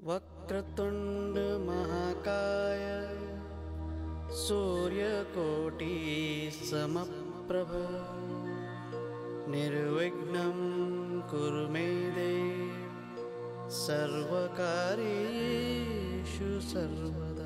वक्रतुंड महाकाय सूर्यकोटि समप्रभ निर्विघ्नं कुरु मे देव सर्वकार्येषु सर्वदा।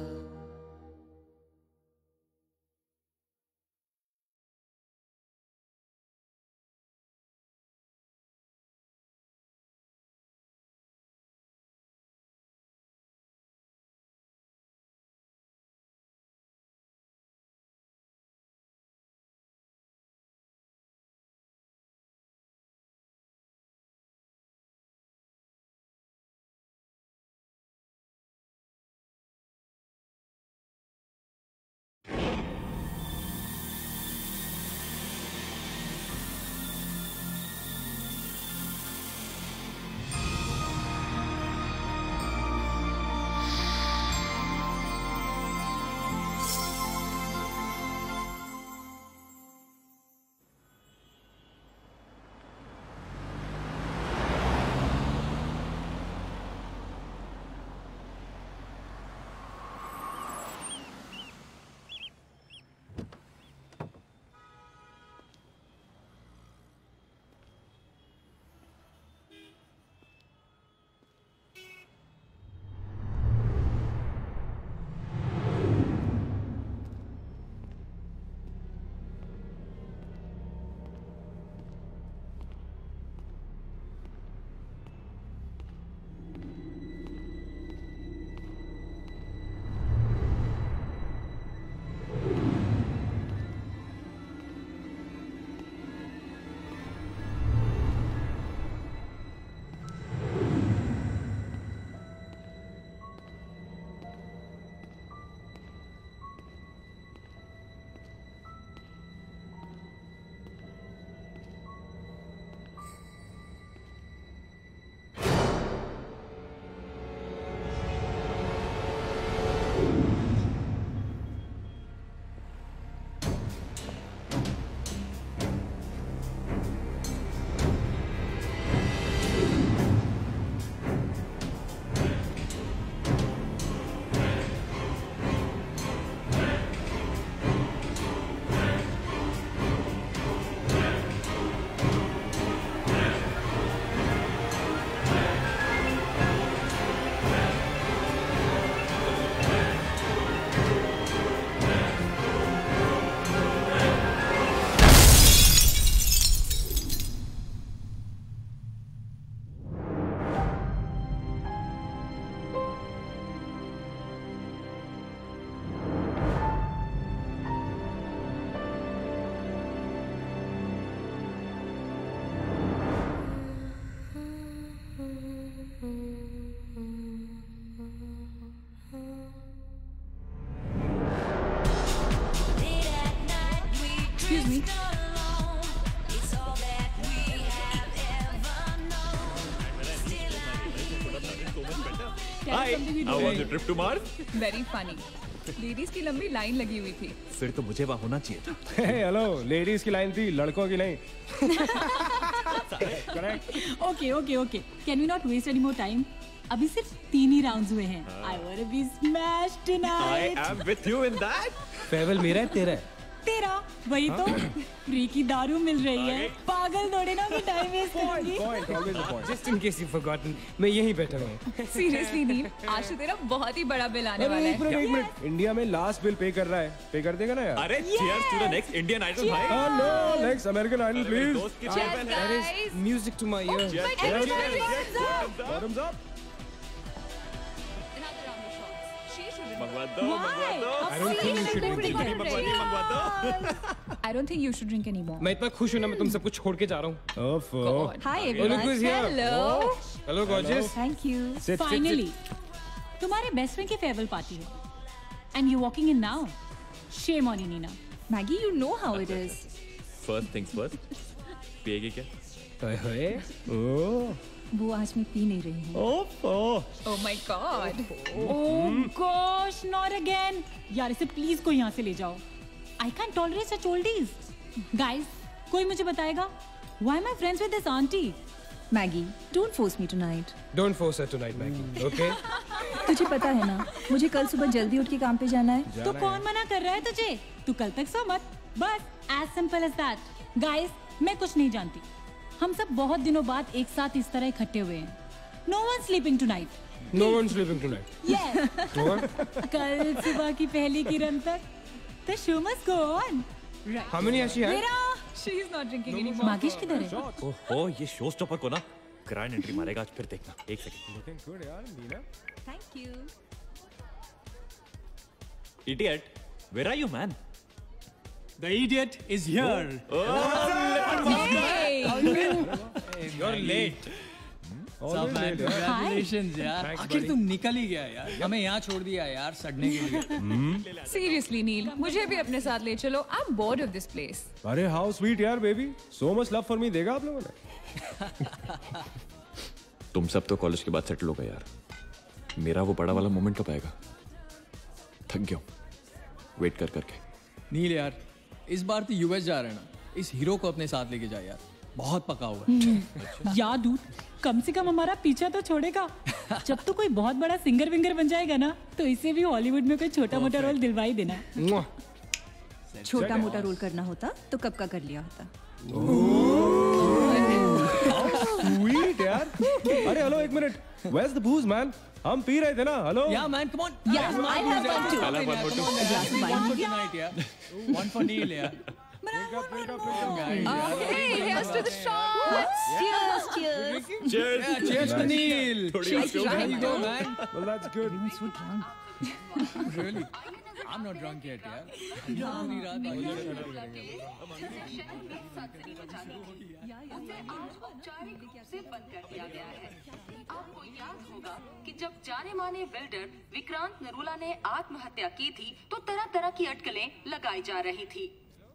Hi, how was your trip to Mars? Very funny. Ladies की लंबी लाइन लगी हुई थी। फिर तो मुझे वहाँ होना चाहिए था। हेलो, लेडीज की लाइन थी, लड़कों की नहीं। Okay. Can we not waste any more time? अभी सिर्फ 3 ही राउंड्स हुए हैं। I wanna be smashed tonight. I am with you in that. फेवल मेरा है तेरा है? तेरा वही तो फ्री की दारू मिल रही है। पागल थोड़े ना कि टाइम वेस्ट करूंगी। Just in case you've forgotten, मैं यहीं बैठा हूँ। सीरियसली नील, आज तो तेरा बहुत ही बड़ा बिल आने वाला है। एक मिनट, इंडिया में लास्ट बिल पे कर रहा है, पे कर देगा ना यार? अरे cheers to the next Indian Idol भाई। No, next American Idol please. दोस्त की Cheers, cheers guys. Music to my ears. Bottoms up. मंगवा दो। Why? I don't think you should drink it. मंगवा दो। I don't think you should drink anymore. मैं इतना खुश हूँ ना, मैं तुम सबको छोड़ के जा रहा हूँ। God. Hi everyone. Look who's here. Hello. Hello gorgeous. Thank you. Finally, तुम्हारे बेस्ट फ्रेंड की फेयरवेल पार्टी है, and you're walking in now. Shame on you, Nina. Maggie, you know how it is. First things first. पिएगी क्या? ओए ओह वो आज मैं P नहीं रही हूँ। Oh my God. Oh gosh, not again. यार इसे प्लीज कोई यहाँ से ले जाओ। I can't tolerate such oldies. Guys, कोई मुझे बताएगा? Why am I friends with this auntie? Maggi, don't force me tonight. Don't force her tonight, Maggie. Okay? तुझे पता है ना, मुझे कल सुबह जल्दी उठ के काम पे जाना है। तो कौन मना कर रहा है तुझे? तू कल तक सो मत, बस as simple as that. Guys, मैं कुछ नहीं जानती, हम सब बहुत दिनों बाद एक साथ इस तरह इकट्ठे हुए हैं। No one sleeping tonight. No one's sleeping tonight. Yes, What? कल सुबह की पहली किरण तक the show must go on. How many has she had? मेरा She is not drinking anymore. मागिश किधर है? ओहो, ये शो स्टॉपर को ना ग्रैंड एंट्री मारेगा आज, फिर देखना। एक सेकंड। Looking good, यार, Neena. Thank you. Idiot, where are you, man? The idiot is here. You're late. सब man, congratulations यार। Thanks, आखिर buddy. तुम निकल ही गया यार। हमें यहाँ छोड़ दिया यार सड़ने के लिए। Seriously, नील, मुझे भी अपने साथ ले चलो। I'm bored of this place. अरे how sweet यार baby, so much love for me देगा आप लोगों ने? तुम सब तो कॉलेज के बाद सेटल हो गए यार। मेरा वो बड़ा वाला मोमेंट कब आएगा? थक गया हूं वेट कर करके। नील यार, इस बार तो यूएस जा रहे हैं ना, इस हीरो को अपने साथ लेके जा यार, बहुत पका हुआ है। यार डूड, कम से कम हमारा पीछा तो छोड़ेगा। जब तो कोई बहुत बड़ा सिंगर विंगर बन जाएगा ना, तो इसे भी हॉलीवुड में कोई छोटा मोटा रोल दिलवा ही देना। Mwah. छोटा मोटा रोल करना होता तो कब का कर लिया होता। Sweet यार। अरे हेलो, एक minute. Where's the booze, man? हम पी रहे थे ना, hello. Yeah man, come on. Yeah, I'll have one too. I'll have one more too. One for tonight यार. One for Neil यार. Hey, here's to the shots. Cheers, cheers. Cheers. Yeah, cheers to Neil. Cheers to There you go man. Well, that's good. Really? I'm not drunk yet यार। पूरी रात औपचारिक रूप से बंद कर दिया गया है। आपको याद होगा कि जब जाने माने बिल्डर विक्रांत नरूला ने आत्महत्या की थी, तो तरह तरह की अटकलें लगाई जा रही थी।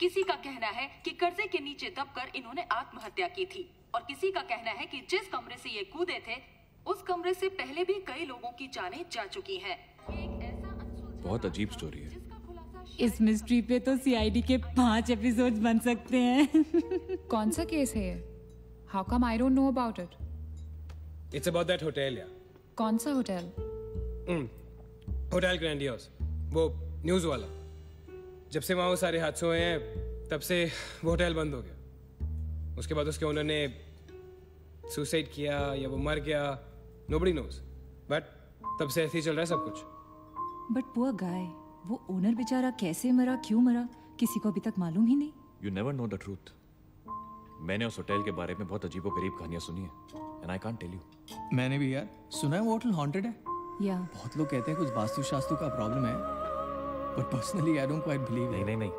किसी का कहना है कि कर्जे के नीचे दबकर इन्होंने आत्महत्या की थी, और किसी का कहना है कि जिस कमरे से ये कूदे थे, उस कमरे से पहले भी कई लोगों की जानें जा चुकी हैं। एक ऐसा बहुत अजीब स्टोरी है। इस मिस्ट्री पे तो सीआईडी के 5 एपिसोड्स बन सकते हैं। कौन सा केस है ये? How come I don't know about it? It's about that hotel यार। कौन सा होटल? होटल ग्रैंडियोस, वो न्यूज वाला। जब से वहाँ वो सारे हादसे हुए हैं, तब से वो होटल बंद हो गया। उसके बाद उसके ओनर ने सुसाइड किया या वो मर गया, nobody knows. बट तब से ऐसे ही चल रहा है सब कुछ। बट पुअर गाय, वो ओनर बेचारा कैसे मरा, क्यों मरा, किसी को अभी तक मालूम ही नहीं। You never know the truth. मैंने उस होटल के बारे में बहुत अजीबोगरीब कहानियां सुनी है, and I can't tell you. मैंने भी यार सुना है वो होटल हॉन्टेड है। या बहुत लोग कहते हैं कुछ वास्तु का प्रॉब्लम है, but personally I don't quite believe. नहीं,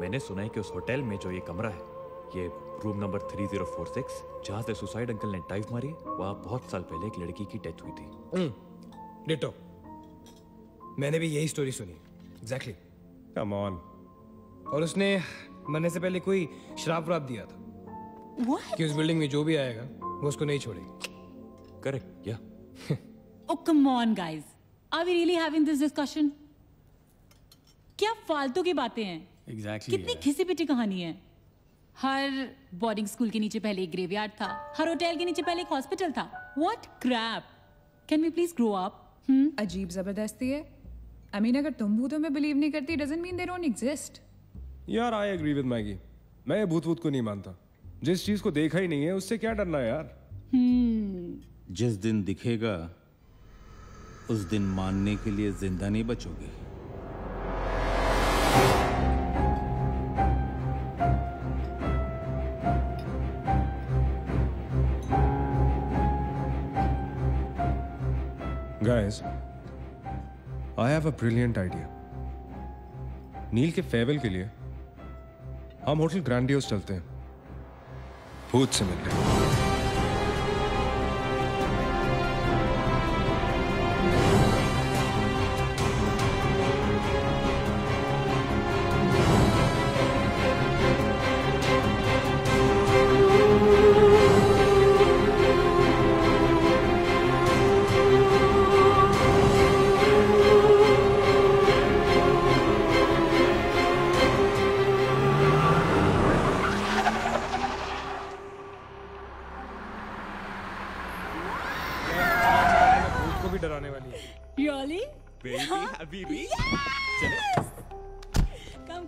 मैंने सुना है कि उस होटल में जो ये कमरा है, ये रूम नंबर 3046, जहाँ से सुसाइड अंकल ने डाइव मारी, वहाँ बहुत साल पहले एक लड़की की डेथ हुई थी। डिटो, मैंने भी यही स्टोरी सुनी। एग्जैक्टली। Come on. और उसने मरने से पहले कोई श्राप व्राप दिया था What? कि उस बिल्डिंग में जो भी आएगा वो उसको नहीं छोड़ेगी। करेक्ट, या Oh come on guys, are we really having this discussion? क्या फालतू की बातें हैं? एग्जैक्टली कितनी घिसी पिटी कहानी है। हर बोर्डिंग स्कूल के नीचे पहले एक ग्रेवयार्ड था, हर होटल के नीचे पहले एक हॉस्पिटल था। What crap? Can we please grow up? अजीब जबरदस्ती है। I mean, अगर तुम भूतों में बिलीव नहीं करती, doesn't mean they don't exist. यार आई एग्री विद मैगी। मैं ये भूत को नहीं मानता। जिस चीज को देखा ही नहीं है उससे क्या डरना है यार। जिस दिन दिखेगा उस दिन मानने के लिए जिंदा नहीं बचोगे। Guys, I have a brilliant idea. नील के फेयरवेल के लिए हम होटल ग्रैंडियोस चलते हैं, भूत से मिलने। Really? Baby, habibi. Yes! Come.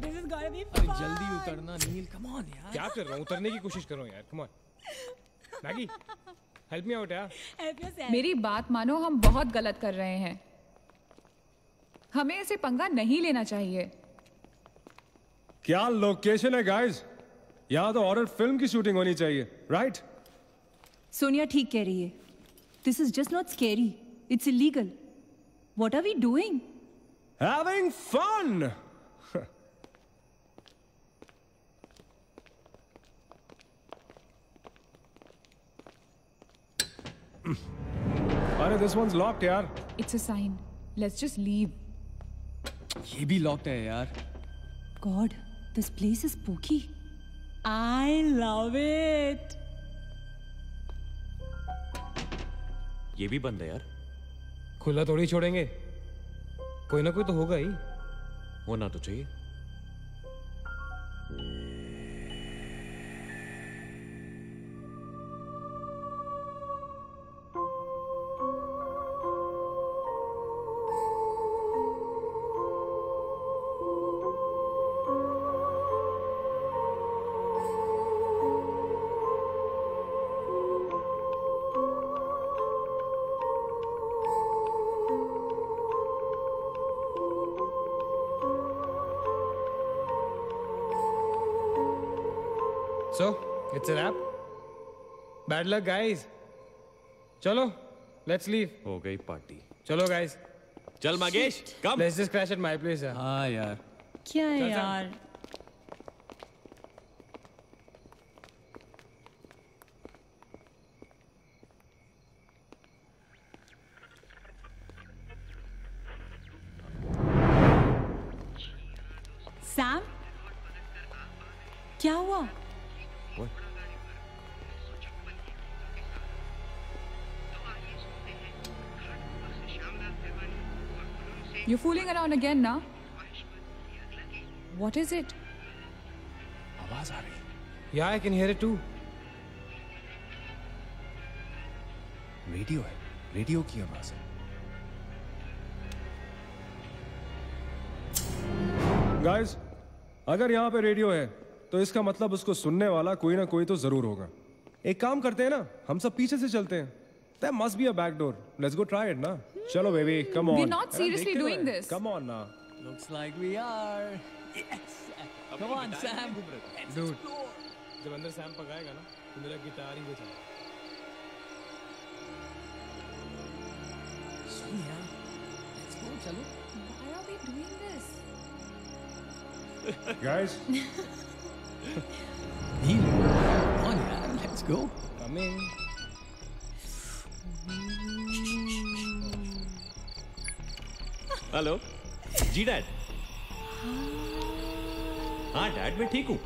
This is gonna be अरे fun. जल्दी उतरना नील, come on यार. क्या कर रहा हूँ? उतरने की कोशिश कर रहा हूँ यार. Come on. Maggie, help me out यार. Help yourself. मेरी बात मानो, हम बहुत गलत कर रहे हैं. हमें ऐसे पंगा नहीं लेना चाहिए. क्या लोकेशन है गाइस? यहाँ तो हॉरर फिल्म की शूटिंग होनी चाहिए, राइट? सोनिया ठीक कह रही है. This is just not scary. It's illegal. What are we doing? Having fun. अरे this one's locked यार. It's a sign. Let's just leave. ये भी लॉक्ड है यार. God, this place is spooky. I love it. ये भी बंद है यार. खुला थोड़ी छोड़ेंगे. कोई ना कोई तो होगा ही. होना तो चाहिए. So, it's a wrap. Bad luck, guys. चलो, let's leave. हो गई पार्टी. चलो, guys. चल Magesh, come. Let's just crash at my place. यार. हाँ यार. क्या है चल, चल. यार? सैम, क्या हुआ? You're fooling around again now? What is it? आवाज आ रही. Yeah, I can hear it too. Radio है. रेडियो की आवाज है. गाइस, अगर यहाँ पे रेडियो है तो इसका मतलब उसको सुनने वाला कोई ना कोई तो जरूर होगा. एक काम करते हैं ना, हम सब पीछे से चलते हैं. There must be a back door. Let's go try it ना. चलो baby, come on. We're not seriously देखते doing रहे. this. Come on ना. Looks like we are. Yes. Come on, Sam. Dude, जब अंदर सैम पकाएगा ना, तो मेरा गिटार ही बजा. Sonia, let's go. चलो. Why are we doing this? Guys, Neil, come on यार, let's go. Come in. Hello ji dad. हाँ डैड, मैं ठीक हूँ.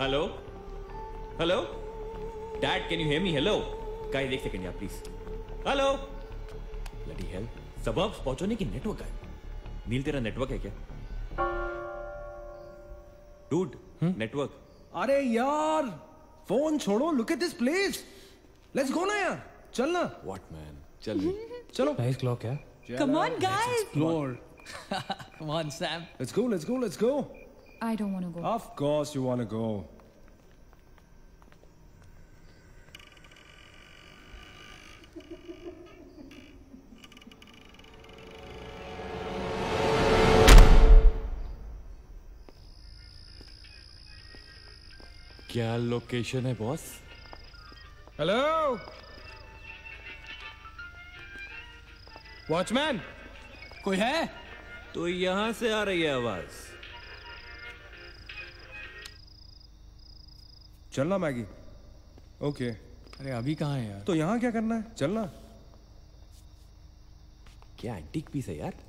Hello hello dad, can you hear me? Hello guys, एक सेकंड यार प्लीज. हेलो. ब्लडी हेल, सबब्स पहुंचने की नेटवर्क है. नील, तेरा नेटवर्क है क्या? Dude, network. अरे यार, फोन छोड़ो. Look at this place. Let's go ना यार. चल ना. व्हाट मैन, चल. चलो. Nice clock, yeah. Come on, guys. Explore. Come on, Sam. Let's go. Let's go. Let's go. I don't want to go. Of course you want to go. क्या location है boss? Hello. Watchman. कोई है? तो यहां से आ रही है आवाज. चलना मैगी. ओके. अरे अभी कहाँ है यार? तो यहाँ क्या करना है? चलना. क्या एंटीक पीस है यार?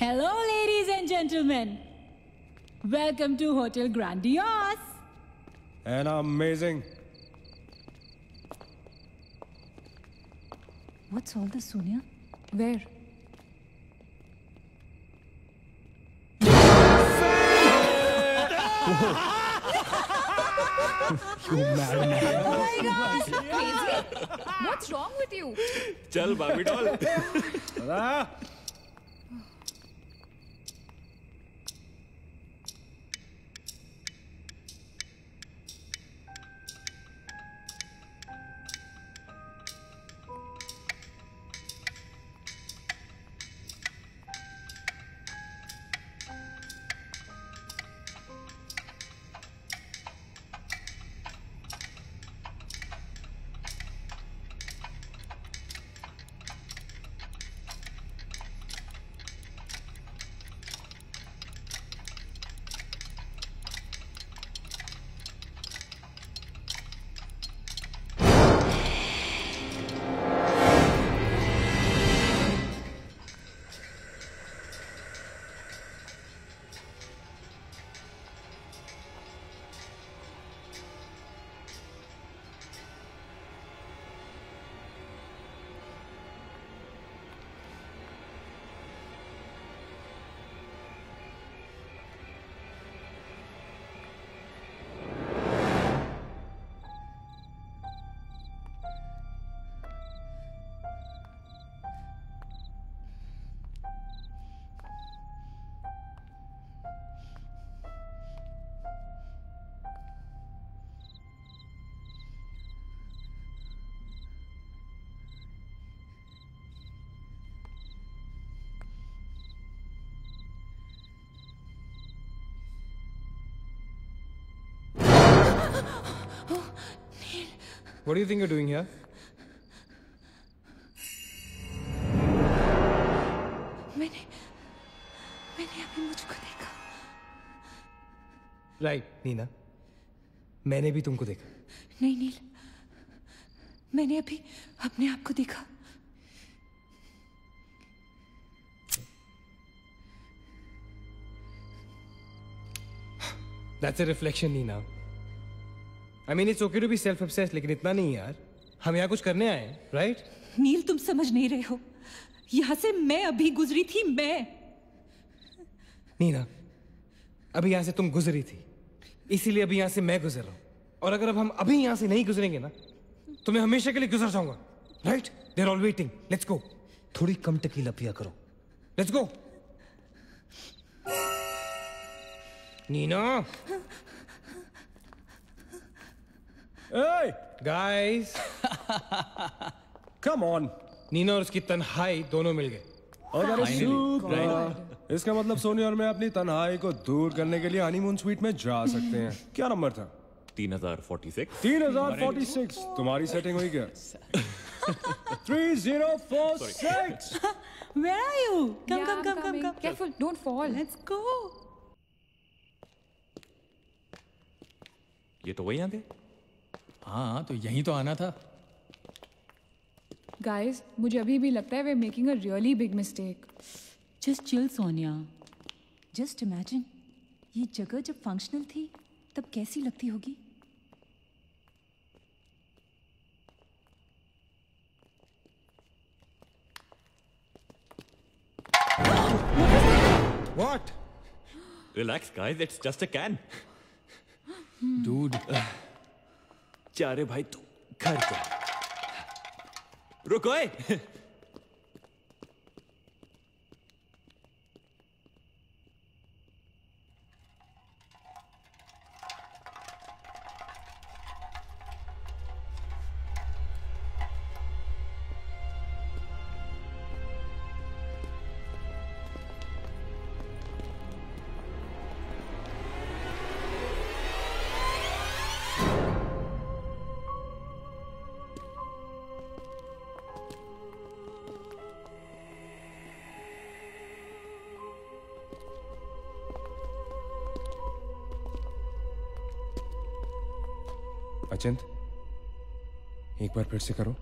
Hello, ladies and gentlemen. Welcome to Hotel Grandiose. And amazing. What's all this, Sonia? Where? Oh my God! Crazy? What's wrong with you? चल Barbie doll. What do you think you're doing here? मैंने अभी मुझको देखा. Right, Neena. मैंने भी तुमको देखा. नहीं नील, मैंने अभी अपने आप को देखा. That's a reflection, Neena. I mean, it's okay to be self-obsessed, लेकिन इतना नहीं यार. हम यहाँ कुछ करने आए हैं, right? नील, तुम समझ नहीं रहे हो. यहाँ से मैं अभी गुजरी थी, मैं. नीना, अभी यहाँ से तुम गुजरी थी, इसीलिए अभी यहाँ से मैं गुजर रहा हूँ. और अगर अब हम अभी यहाँ से नहीं गुजरेंगे ना, तो मैं हमेशा के लिए गुजर जाऊंगा. Right? They're all waiting. Let's go. थोड़ी कम टकीला पिया करो. Let's go. Neena. Hey! Guys. Come on. Neena और उसकी तन्हाई दोनों मिल गए. Oh, that is super. इसका मतलब सोनी और मैं अपनी तन्हाई को दूर करने के लिए हनीमून स्वीट में जा सकते हैं. क्या नंबर था? 3046. 3046. तुम्हारी सेटिंग हुई क्या? 3046. Where are you? Come, Yeah, come, I'm come, come, coming. come. Careful, don't fall. Let's go. ये तो वही आते. हाँ, तो यहीं तो आना था. Guys, मुझे अभी भी लगता है we're making a really big mistake. Just chill, Sonia. Just imagine, ये जगह जब फंक्शनल थी, तब कैसी लगती होगी? What? Relax, guys. It's just a can. Dude. जा रे भाई तू घर जा. रुको ए. अचिंत, एक बार फिर से करो.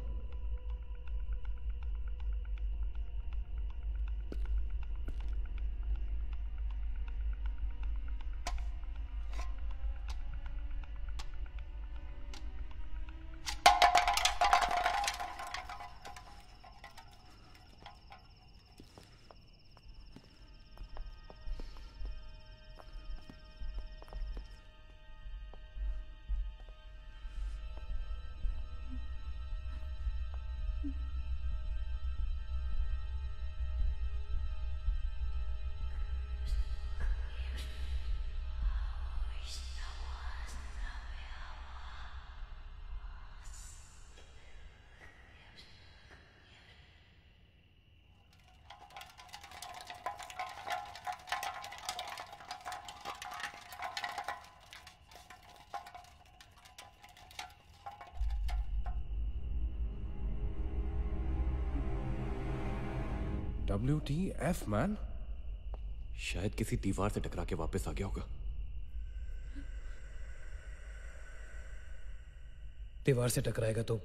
WTF man? शायद किसी दीवार से टकरा के वापस आ गया होगा। दीवार से टकराएगा तो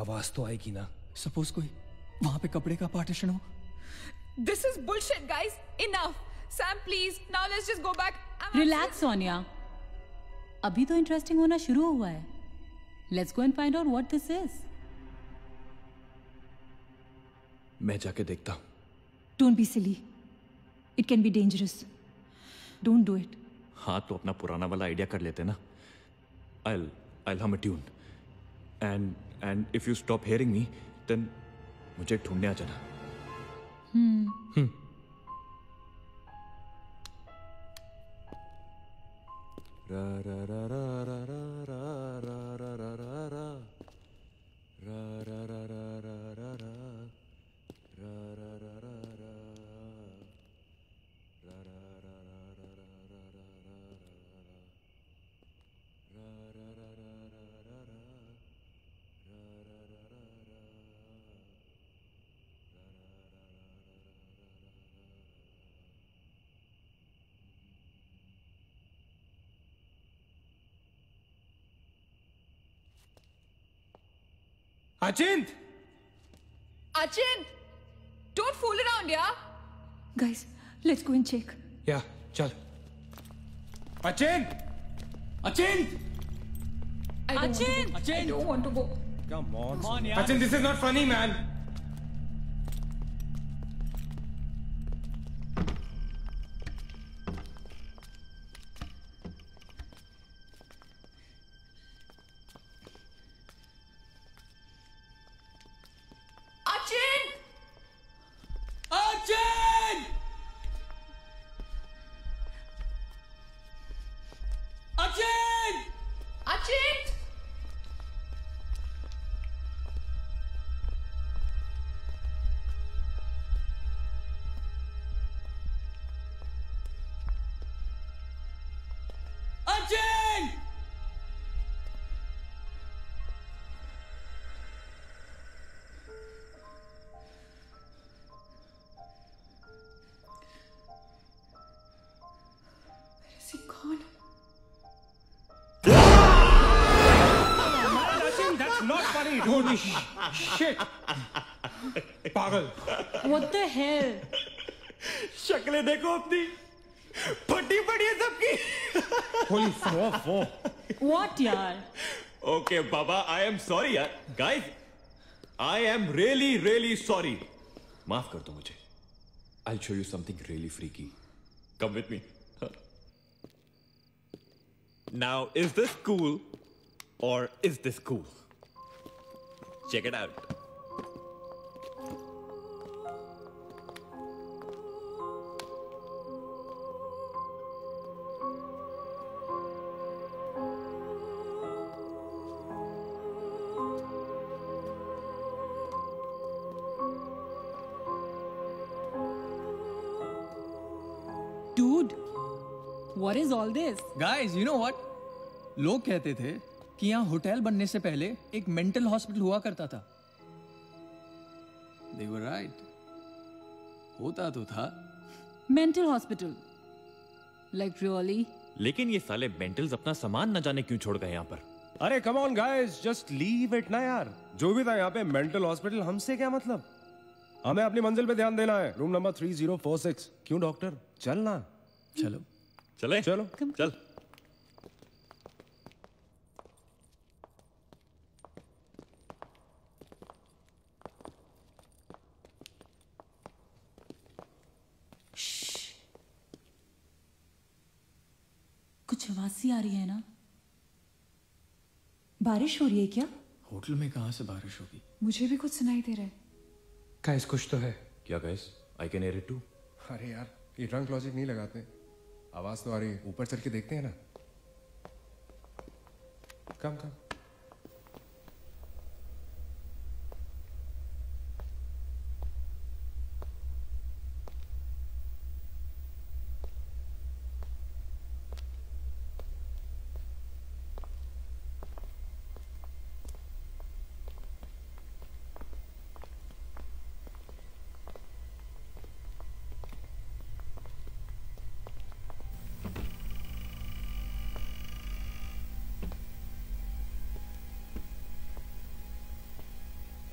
आवाज तो आएगी ना। सपोज कोई वहां पे कपड़े का पार्टीशन हो। This is bullshit, guys. Enough. Sam, please. Now let's just go back. Relax Sonia, अभी तो इंटरेस्टिंग होना शुरू हुआ है। Let's go and find out what this is. मैं जाके देखता हूँ। Don't be silly. It can be dangerous. Don't do it. हाँ तो अपना पुराना वाला आइडिया कर लेते ना। I'll hum a tune. And if you stop hearing me, then मुझे ढूंढने आ जाना। रा रा रा रा रा रा रा रा रा रा रा रा रा रा रा रा रा रा Achint! Achint! Don't fool around, yeah? Guys, let's go and check. Yeah, चल। Achint! Achint! I don't want to go. Come on. Come on, यार। Achint, this is not funny, man. Holy shit! पागल! What the hell? शक्लें देखो अपनी, फटी पड़ी है सबकी। Holy fuck! What यार? Okay, Baba, I am sorry यार. Guys, I am really sorry. माफ कर दो मुझे. I'll show you something really freaky. Come with me. Now, is this cool or is this cool? Check it out. Dude, what is all this? Guys, you know what? लोग कहते थे कि यहाँ hotel बनने से पहले एक मेंटल हॉस्पिटल हुआ करता था। They were right. होता तो था। Mental hospital. Like really? लेकिन ये साले मेंटल्स अपना सामान न जाने क्यों छोड़ गए यहाँ पर? अरे come on guys, just leave it ना यार। जो भी था यहाँ पे मेंटल हॉस्पिटल, हमसे क्या मतलब? हमें अपनी मंजिल पे ध्यान देना है। Room number 3046। क्यों डॉक्टर? चल ना। चलो। चले? चलो। चल। कुछ आवाज सी आ रही है ना? बारिश हो रही है क्या? होटल में कहाँ से बारिश होगी? मुझे भी कुछ सुनाई दे रहा है। गाइस कुछ तो है। क्या guys? I can hear it too. अरे यार, ये ड्रंक लॉजिक नहीं लगाते। आवाज तो आ रही है, ऊपर चढ़ के देखते हैं ना। कम कम।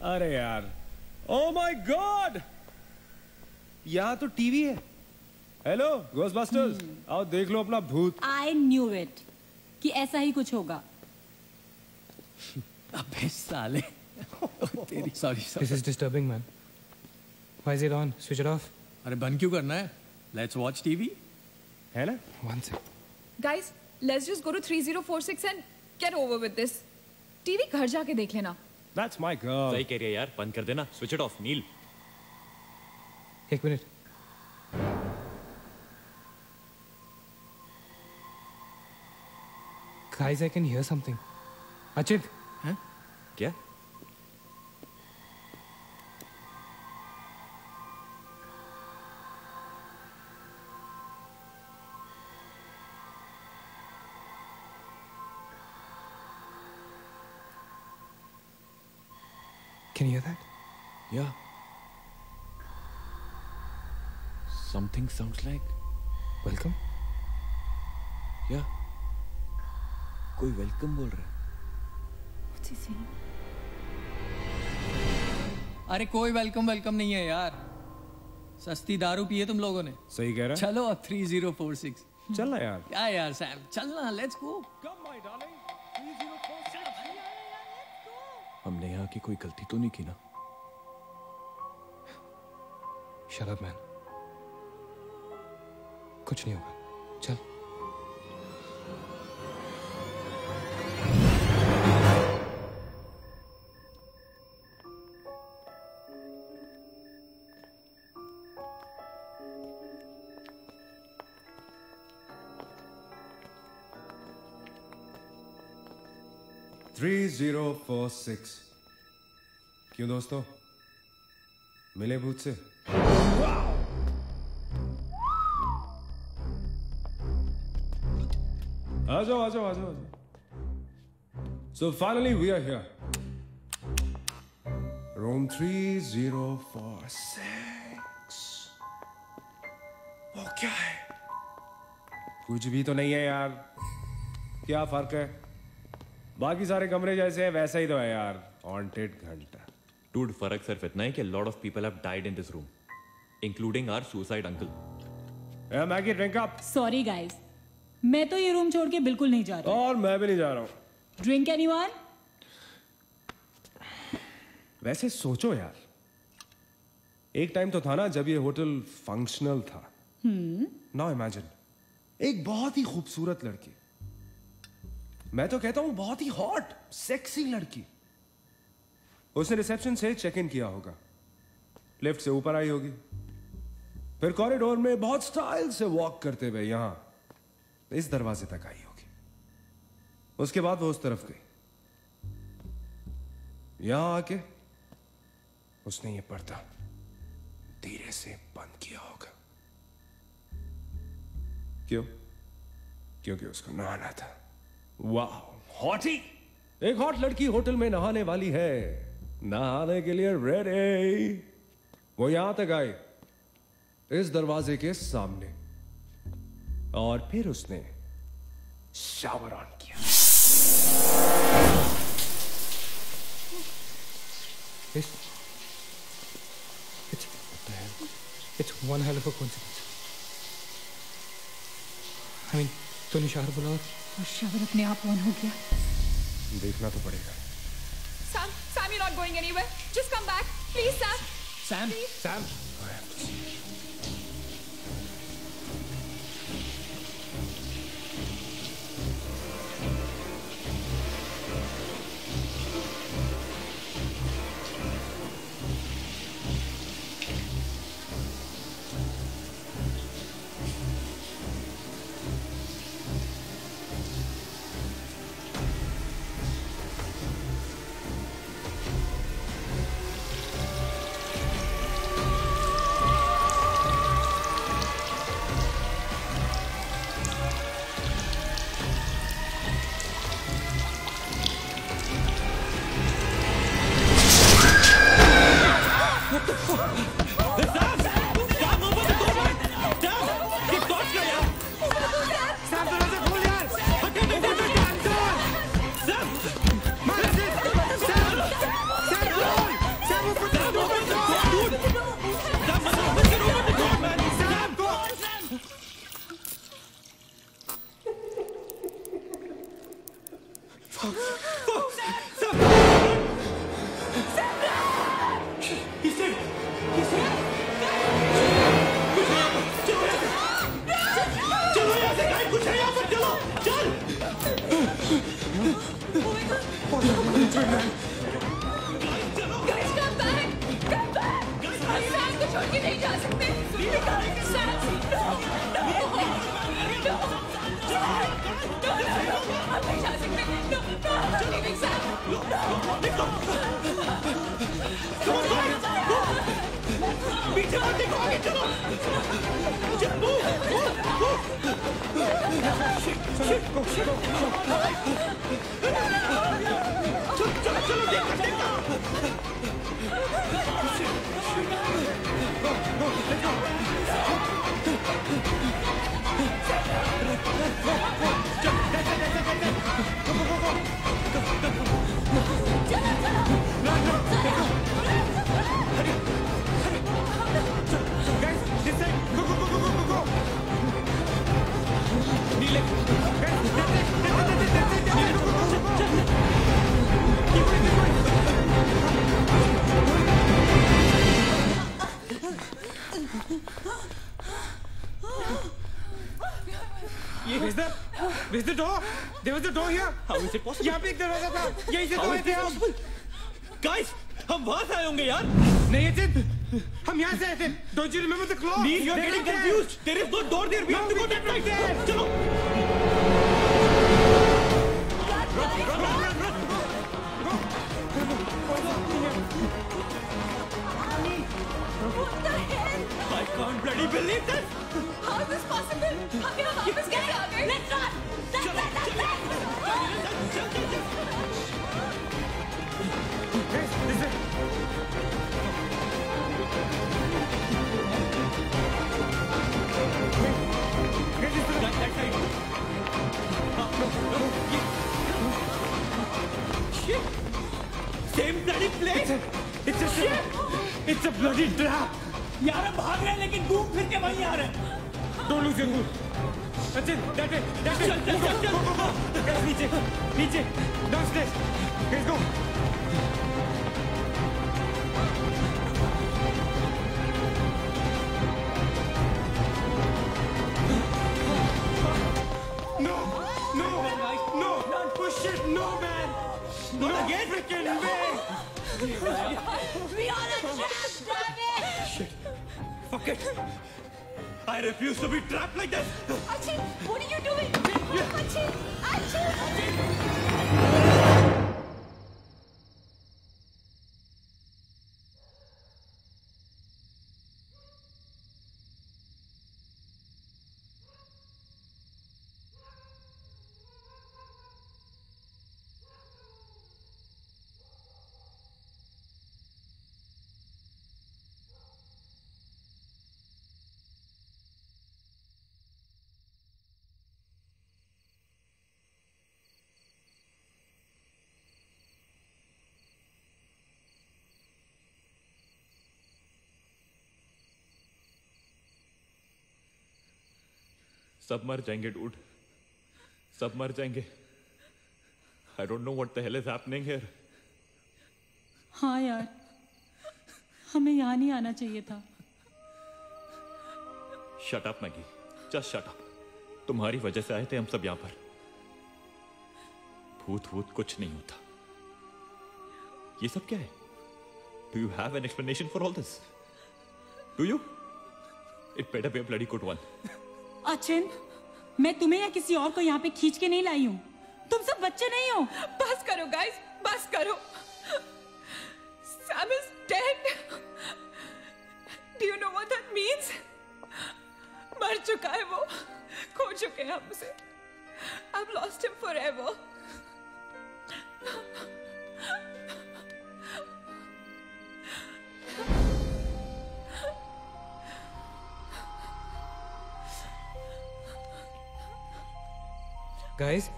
अरे यार, ओ माय गॉड, यहाँ तो टीवी है। हेलो घोस्टबस्टर्स, आओ देख लो अपना भूत। आई न्यू इट कि ऐसा ही कुछ होगा। अबे साले तेरी sorry This is disturbing, man. Why is it on? Switch it off. अरे बंद क्यों करना है? Let's watch TV. है ना? One sec. Guys, let's just go to 3046 and get over with this. TV घर जाके देख लेना। That's my girl. सही कह रही है यार, बंद कर देना, स्विच इट ऑफ। नील, एक minute. Guys, I can hear something. Achit. हैं? क्या? Can you hear that? Yeah. Something sounds like. Welcome. Yeah. कोई वेलकम बोल रहा है। What's he saying? अरे कोई वेलकम नहीं है यार। सस्ती दारू पिए तुम लोगों ने। सही कह रहा है। चलो अब 3046। चल ना यार। क्या यार सैम, चलना, let's go. Come my darling, 3046। हमने यहाँ की कोई गलती तो नहीं की ना? Shut up, man. कुछ नहीं होगा। चल। थ्री 3046। क्यों दोस्तों, मिले भूत से? आ जाओ। So finally we are here. Room 3046. वो क्या है? कुछ भी तो नहीं है यार। क्या फर्क है? बाकी सारे कमरे जैसे हैं वैसा ही तो है यार। हॉन्टेड घंटा। Dude, फर्क सिर्फ इतना है कि lot of people have died in this room, including our suicide uncle. Yeah, Maggie, drink up. Sorry guys, मैं तो ये रूम छोड़ के बिल्कुल नहीं जा रही। और मैं भी नहीं जा रहा हूँ। Drink anyone? वैसे सोचो यार, एक टाइम तो था ना जब ये होटल फंक्शनल था। नाउ इमेजिन, एक बहुत ही खूबसूरत लड़की, मैं तो कहता हूं बहुत ही हॉट सेक्सी लड़की, उसने रिसेप्शन से चेक इन किया होगा, लिफ्ट से ऊपर आई होगी, फिर कॉरिडोर में बहुत स्टाइल से वॉक करते हुए यहां इस दरवाजे तक आई होगी। उसके बाद वो उस तरफ गई, यहां आके उसने ये पर्दा धीरे से बंद किया होगा। क्यों? क्योंकि उसको नहाना था। वाह, हॉटी! एक हॉट लड़की होटल में नहाने वाली है, नहाने के लिए रेडी। वो यहां तक आई, इस दरवाजे के सामने, और फिर उसने शावर ऑन किया। It's one hell of a coincidence. I mean, तूने शावर बोला और शावर अपने आप ऑन हो गया। देखना तो पड़ेगा। Sam, you're not going anywhere. Just come back, please, Sam. Sam, Please. Sam. Don't do it, man. Guys, come back! Come back! हम सैम को छोड़ के नहीं जा सकते। सैम, no, no, no, हम नहीं जा सकते। No, no, I'm not leaving Sam. पीछे मत देखो, आगे चलो। चलो, चलो, देखो। Where's the door? There was a door here. How is it possible? यहाँ पे एक दरवाजा था। यहीं से तो आए थे हम। Guys, हम वहाँ से आए होंगे यार। नहीं अचित, हम यहाँ से आए थे। Don't you remember the claw? Neil, you're getting confused. There is no door there. We have to go that right. चलो। What the hell? I can't bloody believe this. How is this possible? हम यहाँ वापस कैसे आ गए? Let's run! Same bloody place. It's a bloody trap. यार हम भाग रहे हैं लेकिन घूम फिर के वहीं आ रहे हैं। Don't lose your cool. Sachin, that way. चल। Guys, नीचे. Downstairs. Let's go. No. Push it. No, man. Not again. Freaking way. We are a trap, damn it! Shit. Fuck it. I refuse to be trapped like this. Achin, what are you doing? Achin! सब मर जाएंगे dude, सब मर जाएंगे। I don't know what the hell is happening here. हाँ यार, हमें यहाँ नहीं आना चाहिए था। Shut up Maggi, just shut up. तुम्हारी वजह से आए थे हम सब यहाँ पर। भूत कुछ नहीं होता। ये सब क्या है? Do you have an explanation for all this? Do you? It better be a bloody good one. Achin, मैं तुम्हें या किसी और को यहाँ पे खींच के नहीं लाई हूँ। तुम सब बच्चे नहीं हो। बस करो गाइस, बस करो। Sam is dead. Do you know what that means? मर चुका है वो, खो चुके हैं हम उसे। I've lost him forever. Guys,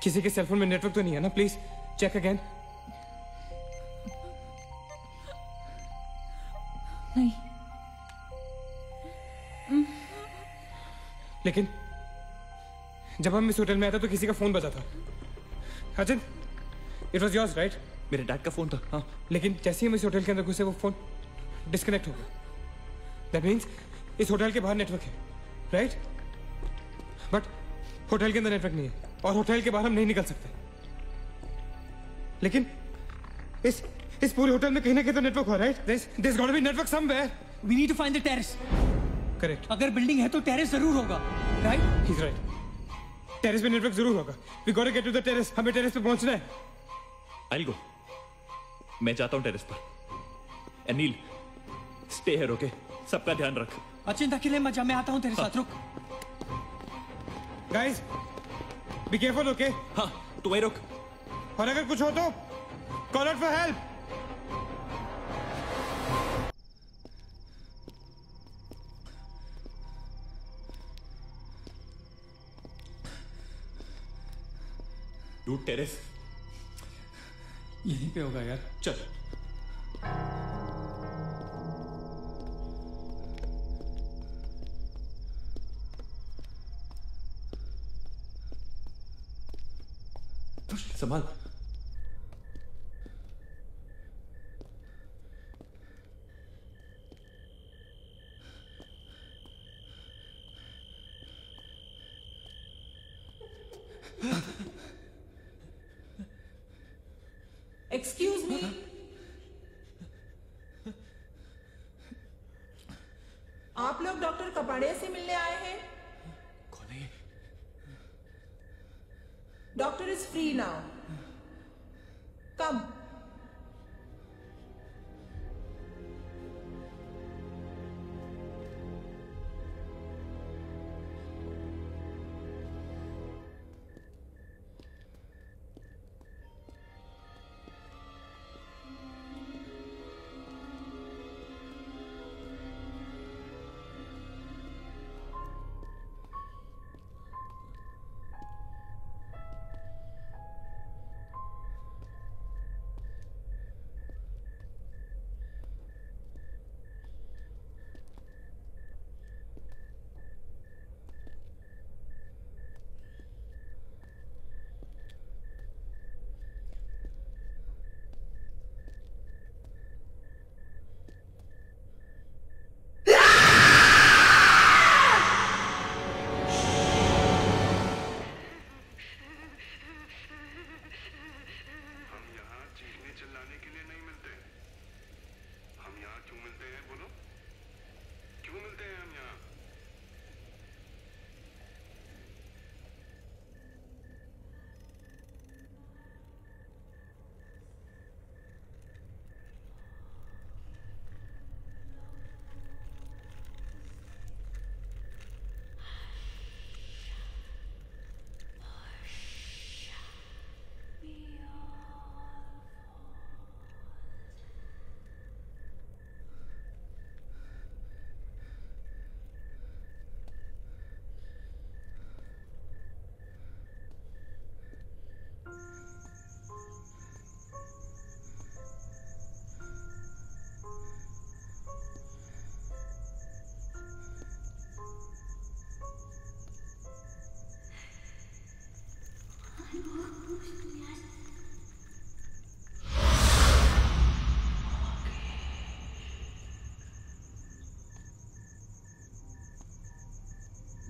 किसी के सेलफोन में नेटवर्क तो नहीं है ना? Please check again. नहीं। लेकिन जब हम इस होटल में आए थे तो किसी का फोन बजा था। Achin, it was yours right? मेरे डैड का फोन था। हाँ, लेकिन जैसे ही हम इस होटल के अंदर घुसे वो फोन डिस्कनेक्ट हो गया। दैट मीन्स इस होटल के बाहर नेटवर्क है, राइट? बट होटल के अंदर नेटवर्क नहीं है। और होटल के बाहर हम नहीं निकल सकते। लेकिन इस पूरे होटल में कहीं ना कहीं तो नेटवर्क हो, right? There's got to be network somewhere. We need to find the terrace. Correct. अगर बिल्डिंग है तो टेरेस जरूर होगा, right? He's right. टेरेस पे नेटवर्क जरूर होगा। We got to get to the terrace. हमें टेरेस पे पहुंचना है। I'll go. मैं जाता हूँ टेरेस पर। Anil, stay here, okay? सबका ध्यान रख। अचिंता के लिए मजा, मैं आता हूँ तेरे साथ, रुक। Guys, be careful, okay? हाँ, तू वहीं रुक। और अगर कुछ हो तो call out for help. Dude, terrace यहीं पे होगा यार। चल। संभाल। एक्सक्यूज मी, आप लोग डॉक्टर कपाड़िया से मिलने आए हैं? कौन है ये? डॉक्टर इज फ्री नाउ, कम।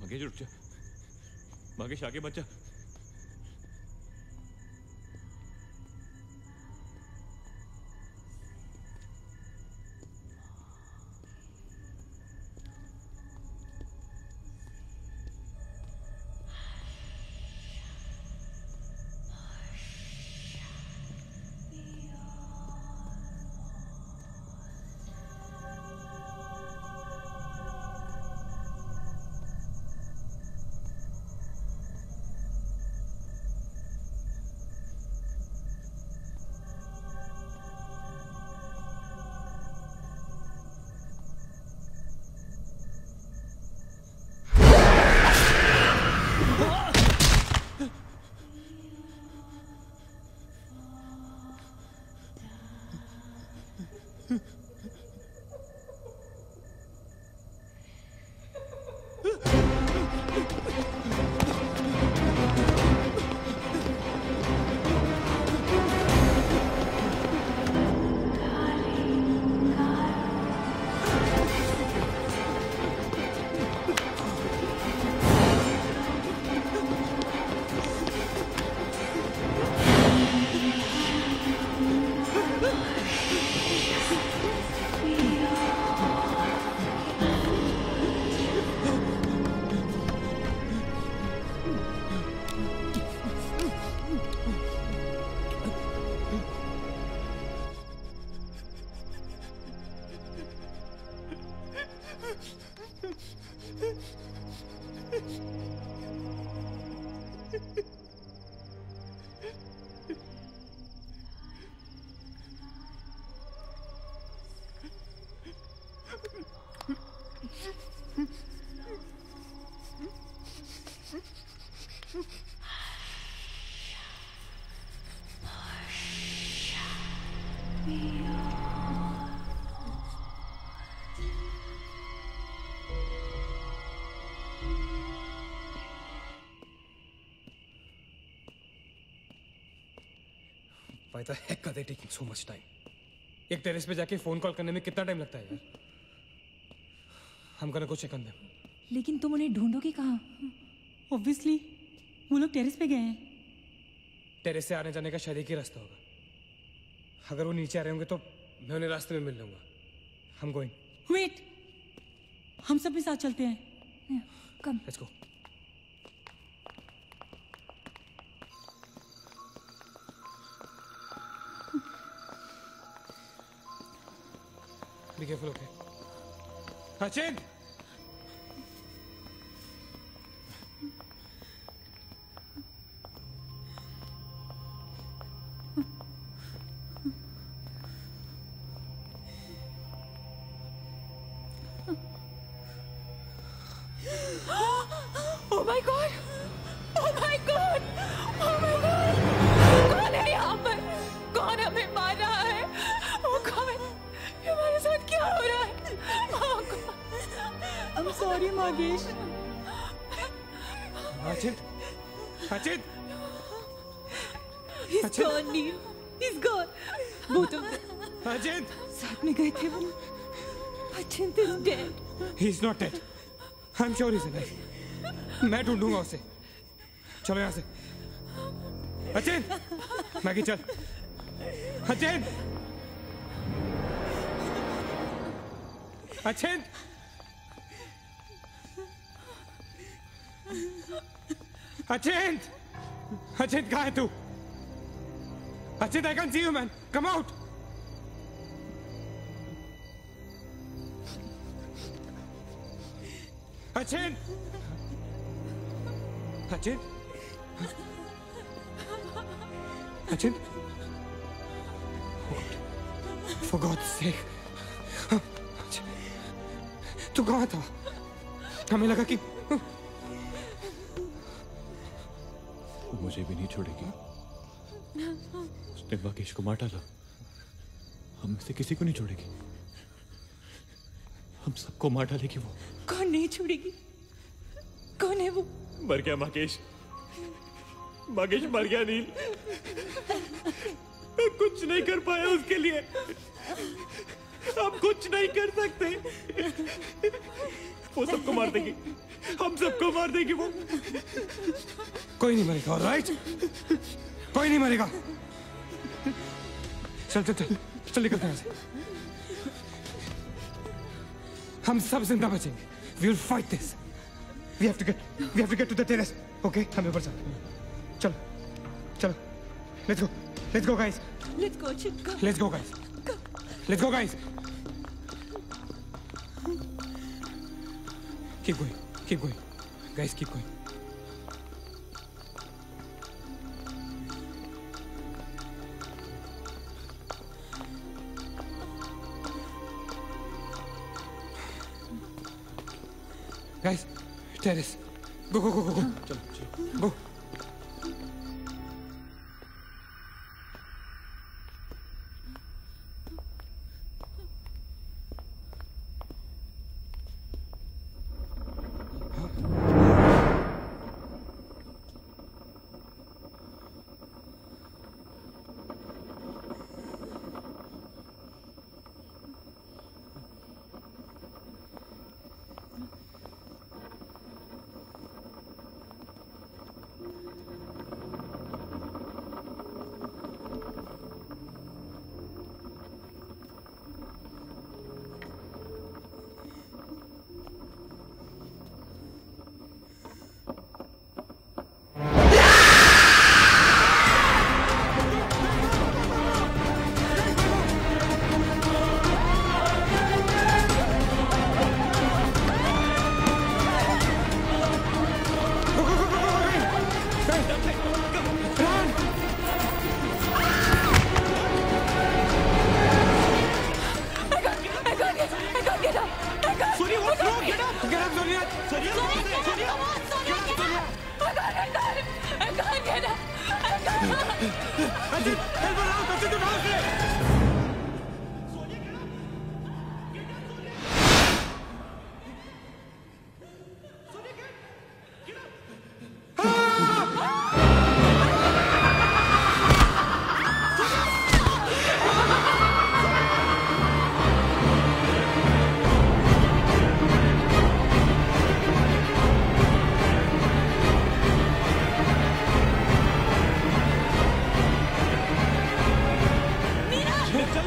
मंगेश उठ जा। मंगेश आगे मत जा। Why the heck are they taking so much time? एक टेरेस पे जाके फोन कॉल करने में कितना टाइम लगता है यार? I'm gonna go check on them. लेकिन तुम उन्हें ढूंढोगे कहाँ? Obviously, वो लोग टेरेस पे गए हैं। टेरेस से आने जाने का शायद एक ही रास्ता होगा। अगर वो नीचे आ रहे होंगे तो मैं उन्हें रास्ते में मिल लूंगा। I'm going. Wait, हम सब भी साथ चलते हैं। Come. Let's go. Be careful, okay? Achin! Oh my God! Oh my God! Oh my God! कौन है यहाँ पर? कौन हमें मार रहा है? Oh God! ये हमारे साथ क्या हो रहा है? Oh God! I'm sorry, Magesh. Achin! Achin! He's gone, Neil. He's gone. Both of them. Achin! साथ में गए थे वो. Achin is dead. He's not dead. I'm sure he's alive. मैं ढूंढूंगा उसे. चलो यहाँ से. अचिन! मैगी चल. अचिन! अचिन! अचिन! अचिन कहाँ है तू? Achin, I can't see you, man. Come out. Achin! Achin? Achin? For God's sake. तू कहाँ था? हमें लगा कि मुझे भी नहीं छोड़ेगी। उसने महेश को मार डाला। हम में से किसी को नहीं छोड़ेगी। हम सबको मार डालेगी वो। कौन नहीं छोड़ेगी? कौन है वो? मर गया महेश। महेश मर गया नील। मैं कुछ नहीं कर पाया उसके लिए। हम कुछ नहीं कर सकते। वो सबको मार देगी। हम सबको मार देगी वो। कोई नहीं मरेगा, ऑलराइट? कोई नहीं मरेगा। चल चल चल चल निकलते हैं यहाँ से। हम सब जिंदा बचेंगे. We will fight this. We have to get to the terrace. Okay? हमें ऊपर चलो. चलो. Let's go guys. Let's go, Chip. Let's go guys. Let's go guys. Keep going. Guys, keep going. Guys, terrace. Go. चलो. Go.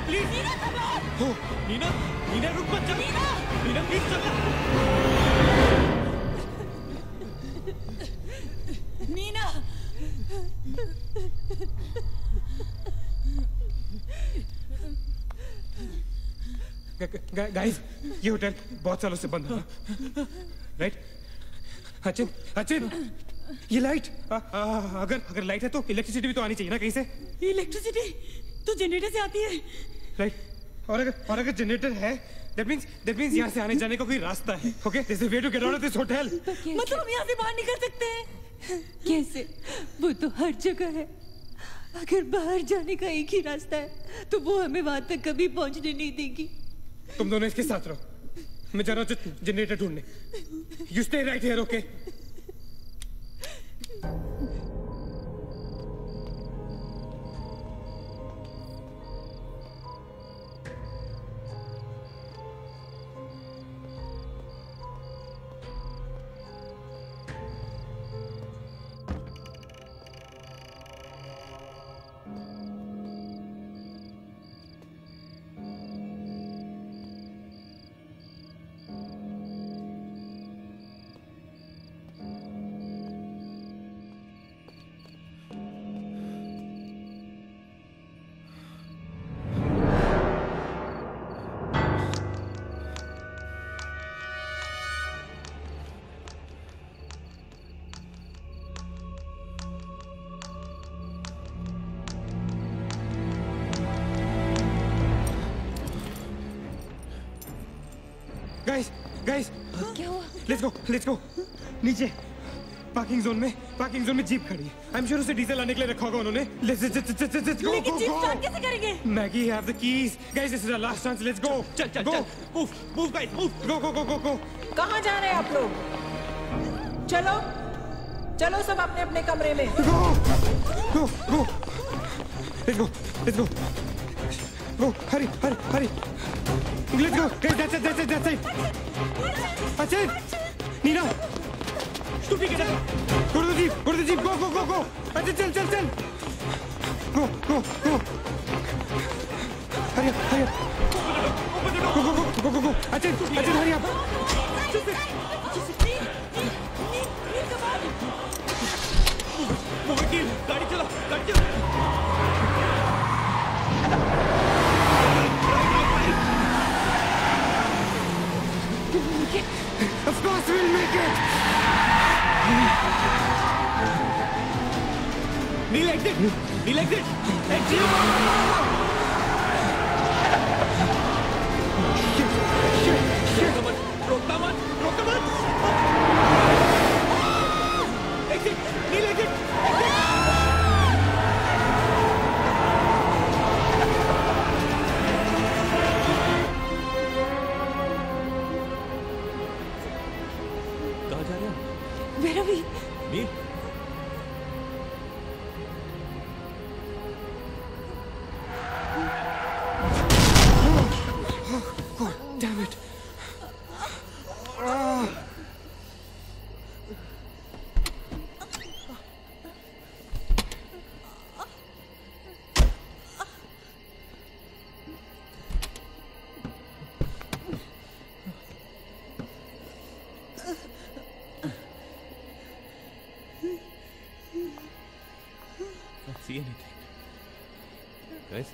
Please Neena Neena रुक मत जा Neena please चल Neena guys ये होटल बहुत सालों से बंद है राइट अचिन अचिन ये लाइट अगर लाइट है तो इलेक्ट्रिसिटी भी तो आनी चाहिए ना कहीं से इलेक्ट्रिसिटी तो जनरेटर से आती है राइट और अगर जनरेटर है दैट मींस यहाँ से आने जाने का कोई रास्ता है okay this is way to get out of this hotel मतलब हम यहाँ से बाहर निकल सकते हैं कैसे? वो तो हर जगह है। अगर बाहर जाने का एक ही रास्ता है तो वो हमें वहां तक कभी पहुंचने नहीं देगी। तुम दोनों इसके साथ रहो मैं जा रहा हूँ जनरेटर ढूंढने you stay right here okay guys क्या हुआ? लेट्स गो नीचे पार्किंग जोन में जीप खड़ी है आई एम श्योर उसे डीजल लाने के लिए रखा होगा उन्होंने लेट्स गो लेकिन जीप स्टार्ट कैसे करेंगे? Maggie have the keys guys this is our last chance let's go चल मूव गाइस मूव गो कहाँ जा रहे हैं आप लोग? चलो सब अपने अपने कमरे में go let's go Hari let's go guys that's it Achin Neena stupid get out go to the jeep go Achin चल go hurry up go Achin hurry up गाड़ी चला Of course we'll make it! Kneel exit! Exit! Shit! रोकता मत! Exit! Kneel exit! मेरा भी नील God damn it see anything. Guys?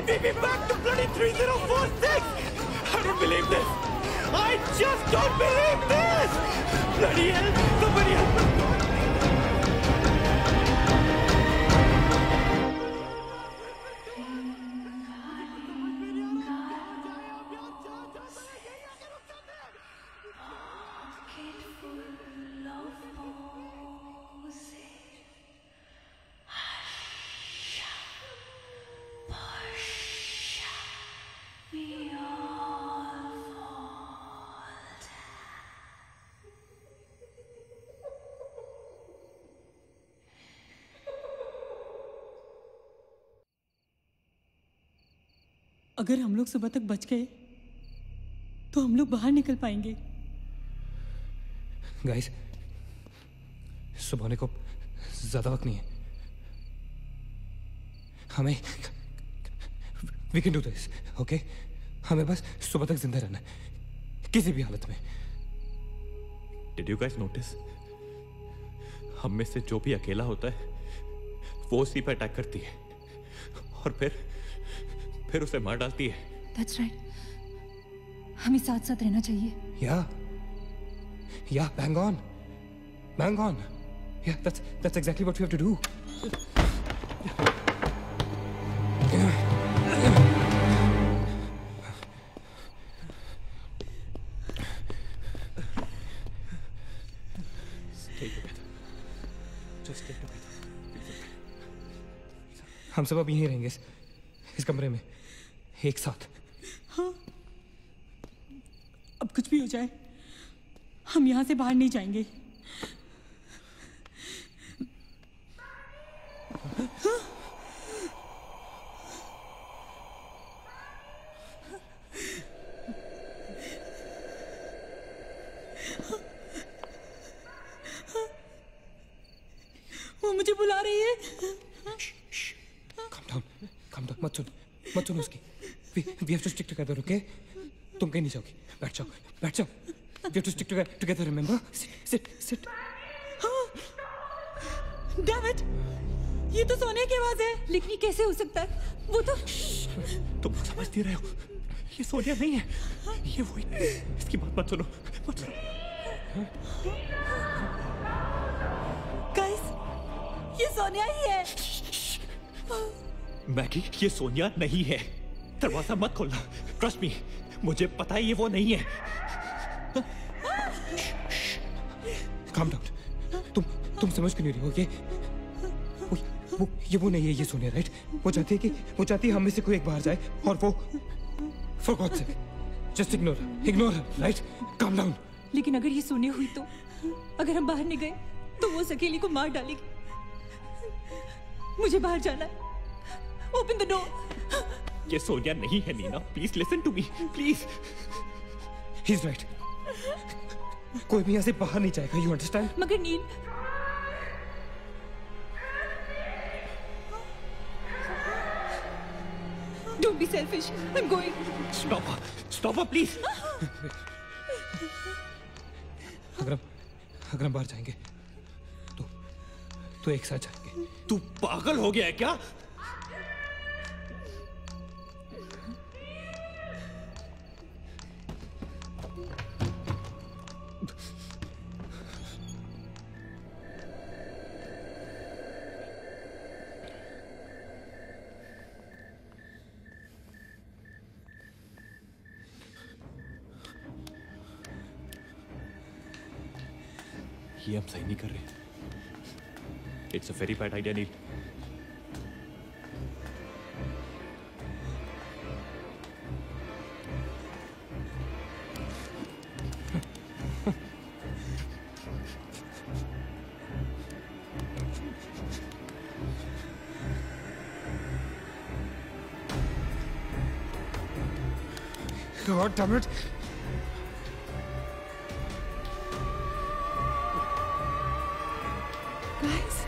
Take me back to bloody 3046! I don't believe this! I just don't believe this! Bloody hell! Somebody help me! अगर हम लोग सुबह तक बच गए तो हम लोग बाहर निकल पाएंगे। गाइस, सुबह होने को ज्यादा वक्त नहीं है। हमें we can do this, okay? हमें बस सुबह तक जिंदा रहना है, किसी भी हालत में। Did you guys notice? हम में से जो भी अकेला होता है वो उसी पर अटैक करती है और फिर उसे मार डालती है। That's right. हमें साथ साथ रहना चाहिए। Yeah, bang on. Yeah, that's exactly what we have to do. Stay together. Just stay together. हम सब अब यहीं रहेंगे इस कमरे में एक साथ। हाँ, अब कुछ भी हो जाए हम यहाँ से बाहर नहीं जाएंगे। वो मुझे बुला रही है। Calm down, मत सुन उसकी। We have to stick together, okay? तुम कहीं नहीं जाओगी, बैठ जाओ। We have to stick together, remember? Sit. Damn it! ये तो सोने की आवाज है, लेकिन ये कैसे हो सकता है? वो तो तुम समझती रहे हो, ये सोनिया नहीं है, ये वही। इसकी बात मत सुनो। गाइस, ये सोनिया ही है। मैगी, ये सोनिया नहीं है। दरवाजा मत खोलना। ट्रस्ट मी, मुझे पता है ये वो नहीं है। Calm down. तुम समझ क्यों नहीं रही हो? ये वो नहीं है, ये सोनिया, राइट? वो चाहती है हम में से कोई एक बाहर जाए और वो for God's sake, just ignore her, right? Calm down. लेकिन अगर ये सोनिया हुई तो अगर हम बाहर नहीं गए तो वो सकेली को मार डालेगी। मुझे बाहर जाना है। Open the door. ये सोनिया नहीं है Neena. Please listen to me, please. He's right. कोई भी यहाँ से बाहर नहीं जाएगा, you understand? मगर नील, don't be selfish. I'm going. Stop her, please. अगर हम बाहर जाएंगे तो एक साथ जाएंगे। तू पागल हो गया है क्या? ये हम सही नहीं कर रहे। It's a very bad idea Neel. God damn it. Guys,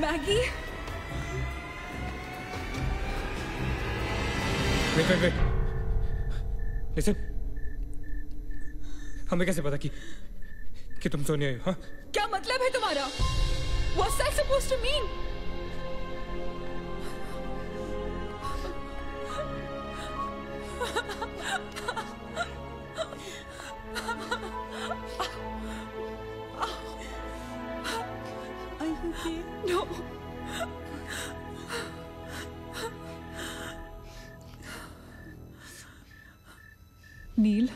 Maggie. Wait. Listen. हमें कैसे पता कि तुम सोनिया हो? हाँ? क्या मतलब है तुम्हारा? What's that supposed to mean? Are you okay? No. नील,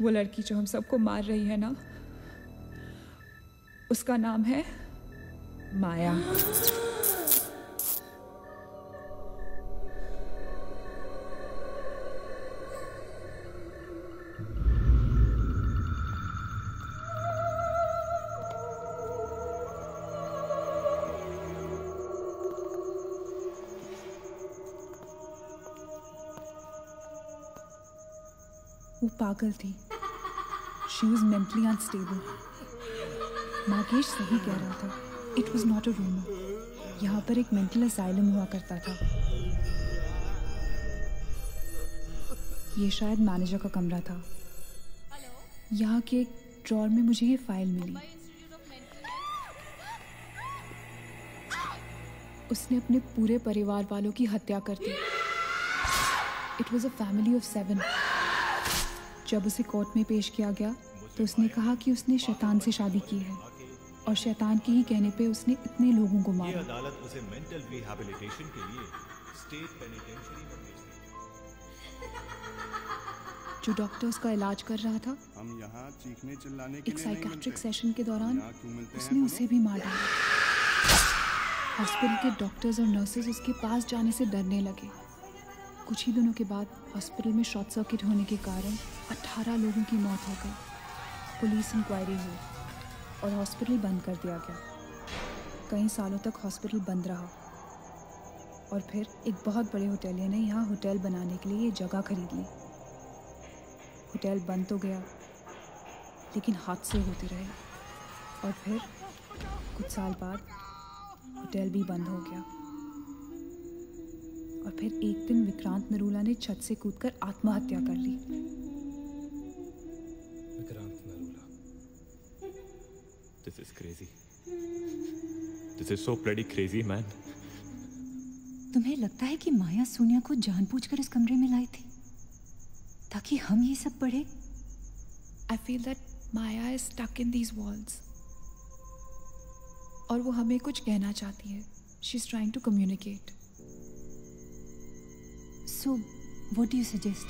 वो लड़की जो हम सबको मार रही है ना, उसका नाम है माया। वो पागल थी। She was mentally unstable. Nagesh सही कह रहा था। It was not a rumour. यहाँ पर एक मेंटल असाइलम हुआ करता था। ये शायद मैनेजर का कमरा था। यहाँ के एक ड्रॉर में मुझे ये फाइल मिली। उसने अपने पूरे परिवार वालों की हत्या कर दी। It was a family of 7। जब उसे कोर्ट में पेश किया गया तो उसने कहा कि उसने शैतान से शादी की है और शैतान के ही कहने पे उसने इतने लोगों को मारा। अदालत उसे मेंटल रिहैबिलिटेशन के लिए स्टेट पेनिटेंशियरी में भेज दी। जो डॉक्टर उसका इलाज कर रहा था, हम यहाँ चीखने चिल्लाने के एक लिए नहीं साइकेट्रिक मिलते। सेशन के दौरान यहाँ क्यों मिलते हैं उसने उसे भी मार डाला। हॉस्पिटल के डॉक्टर्स और नर्सेज उसके पास जाने से डरने लगे। कुछ ही दिनों के बाद हॉस्पिटल में शॉर्ट सर्किट होने के कारण 18 लोगों की मौत हो गई। पुलिस इंक्वायरी हुई और हॉस्पिटल बंद कर दिया गया। कई सालों तक हॉस्पिटल बंद रहा और फिर एक बहुत बड़े होटलियर ने यहाँ होटल बनाने के लिए ये जगह खरीद ली। होटल बंद तो गया लेकिन हादसे होते रहे और फिर कुछ साल बाद होटल भी बंद हो गया। और फिर एक दिन विक्रांत नरूला ने छत से कूदकर आत्महत्या कर ली। Vikrant Narula. This is crazy. This is so bloody crazy, man. तुम्हें लगता है कि माया सोनिया को जानबूझकर इस कमरे में लाई थी ताकि हम ये सब पढ़े? I feel that Maya is stuck in these walls. और वो हमें कुछ कहना चाहती है। She's trying to communicate. So, what do you suggest?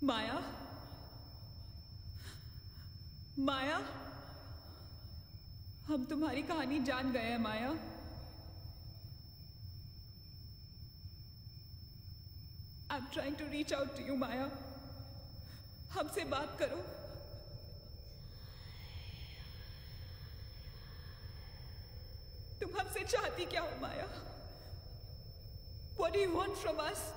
माया, माया, हम तुम्हारी कहानी जान गए हैं माया। I'm trying to reach out to you, माया। हमसे बात करो। तुम हमसे चाहती क्या हो माया? What do you want from us?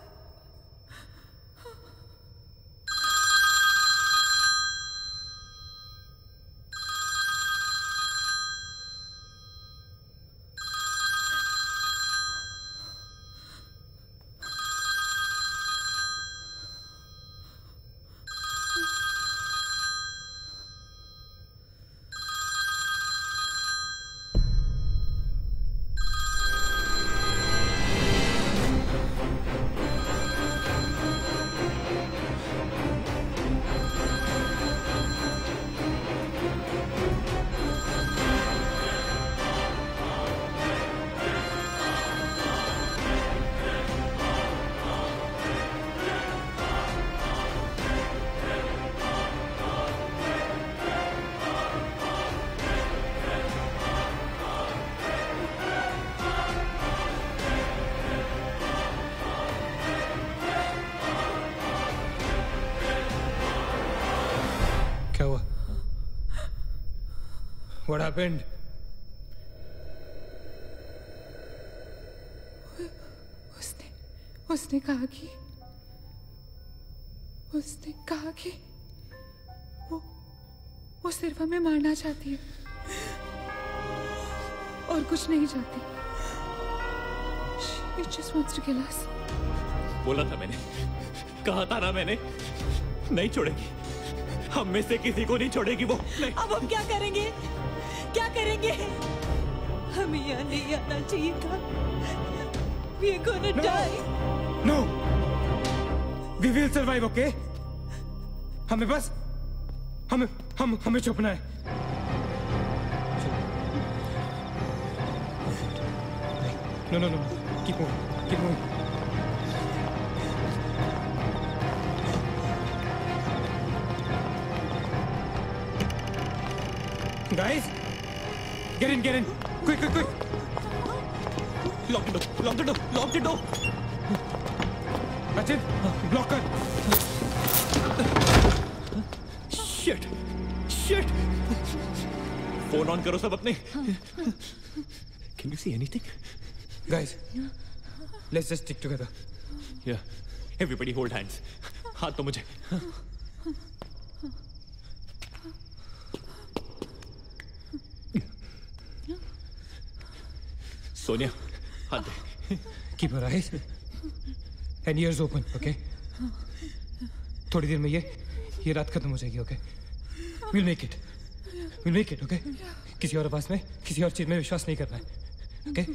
क्या हुआ? What happened? उसने कहा कि वो सिर्फ हमें मारना चाहती है और कुछ नहीं चाहती। She just wants to kill us. बोला था मैंने, कहा था ना मैंने, नहीं छोड़ेगी, हम में से किसी को नहीं छोड़ेगी वो। अब हम क्या करेंगे? क्या करेंगे? हमें यहाँ नहीं आना चाहिए था। We are gonna die. No. We will survive, okay? हमें बस हमें छुपना है। No, keep moving. Guys, get in, quick. Lock the door. Rachit, block her. Shit. Phone on करो सब अपने. Can you see anything? Guys, let's just stick together. Yeah. Everybody hold hands. हाथ तो मुझे. Sonia, हाथ दे. Keep your eyes and ears open, okay? थोड़ी देर में ये रात खत्म हो जाएगी, okay? We'll make it, okay? किसी और आवाज में, किसी और चीज में विश्वास नहीं करना है, okay?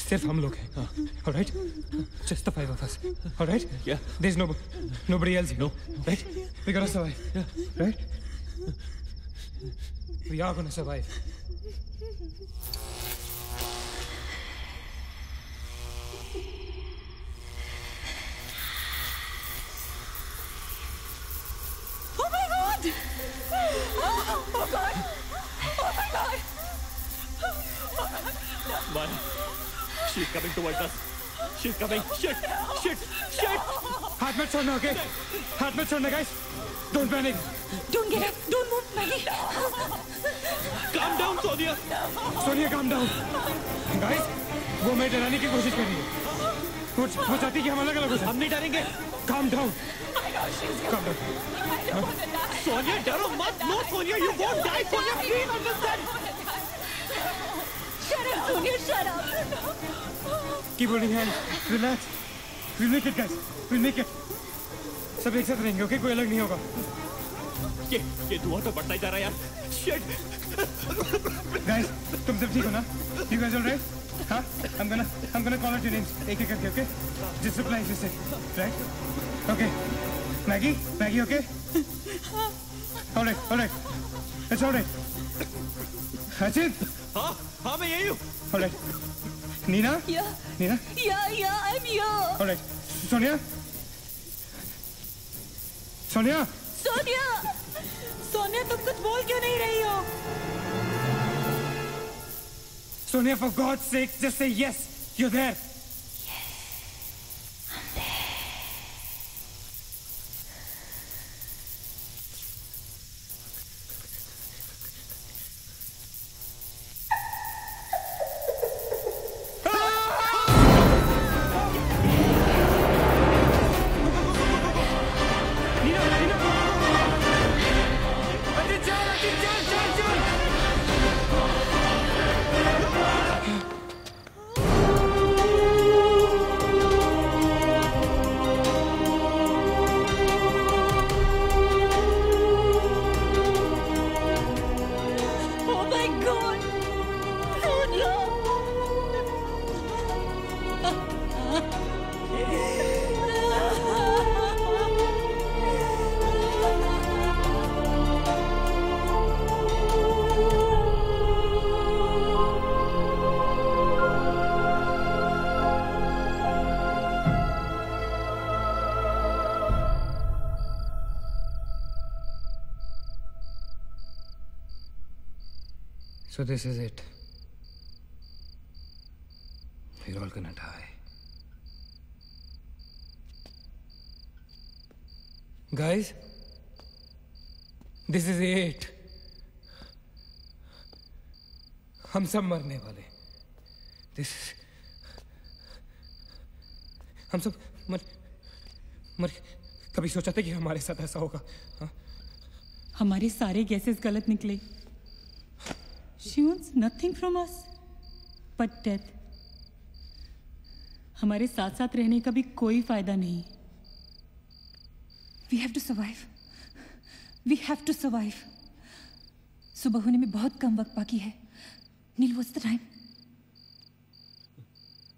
सिर्फ हम लोग हैं, all right? Just the 5 of us, all right? Yeah. There's nobody else here, no, right? We're gonna survive, right? We are gonna survive. Maya, she's coming towards us. She's coming. Shit. हाथ मत छोड़ना, okay? हाथ मत छोड़ना, guys. Don't panic. Don't get up. Don't move, Maggie. Calm down, Sonia. Sonia, calm down. Guys, वो मैं डराने की कोशिश कर रही है. वो चाहती है कि हम अलग-अलग हो जाएं. हम नहीं डरेंगे. Calm down. Calm down. Sonia, डरो मत. No, Sonia, you won't die. Sonia, please understand. Shut up, Sonia. Shut up. Keep holding hands. Relax. We'll make it, guys. We'll make it. सब एक साथ रहेंगे, okay? कोई अलग नहीं होगा. ये धुआं तो बढ़ता ही जा रहा है यार. Shit. Guys, तुम सब ठीक हो ना? You guys all right? हाँ? I'm gonna call out your names एक करके, okay? Just reply, just say, right? Okay. Maggie, okay? All right. It's all right. Rachit. हाँ मैं यही हूँ. All right. Nina? Yeah. Nina? Yeah, I'm here. All right. Sonia? Sonia, तुम कुछ बोल क्यों नहीं रही हो? Sonia, for God's sake, just say yes. You're there. So this is it. We're all gonna die. Guys, this is it. हम सब मरने वाले. This हम सब मर कभी सोचा था कि हमारे साथ ऐसा होगा? हाँ? हमारे सारे गैसेस गलत निकले. She wants nothing from us but death. हमारे साथ साथ रहने का भी कोई फायदा नहीं. We have to survive. We have to survive. सुबह होने में बहुत कम वक्त बाकी है. नील, what's the time?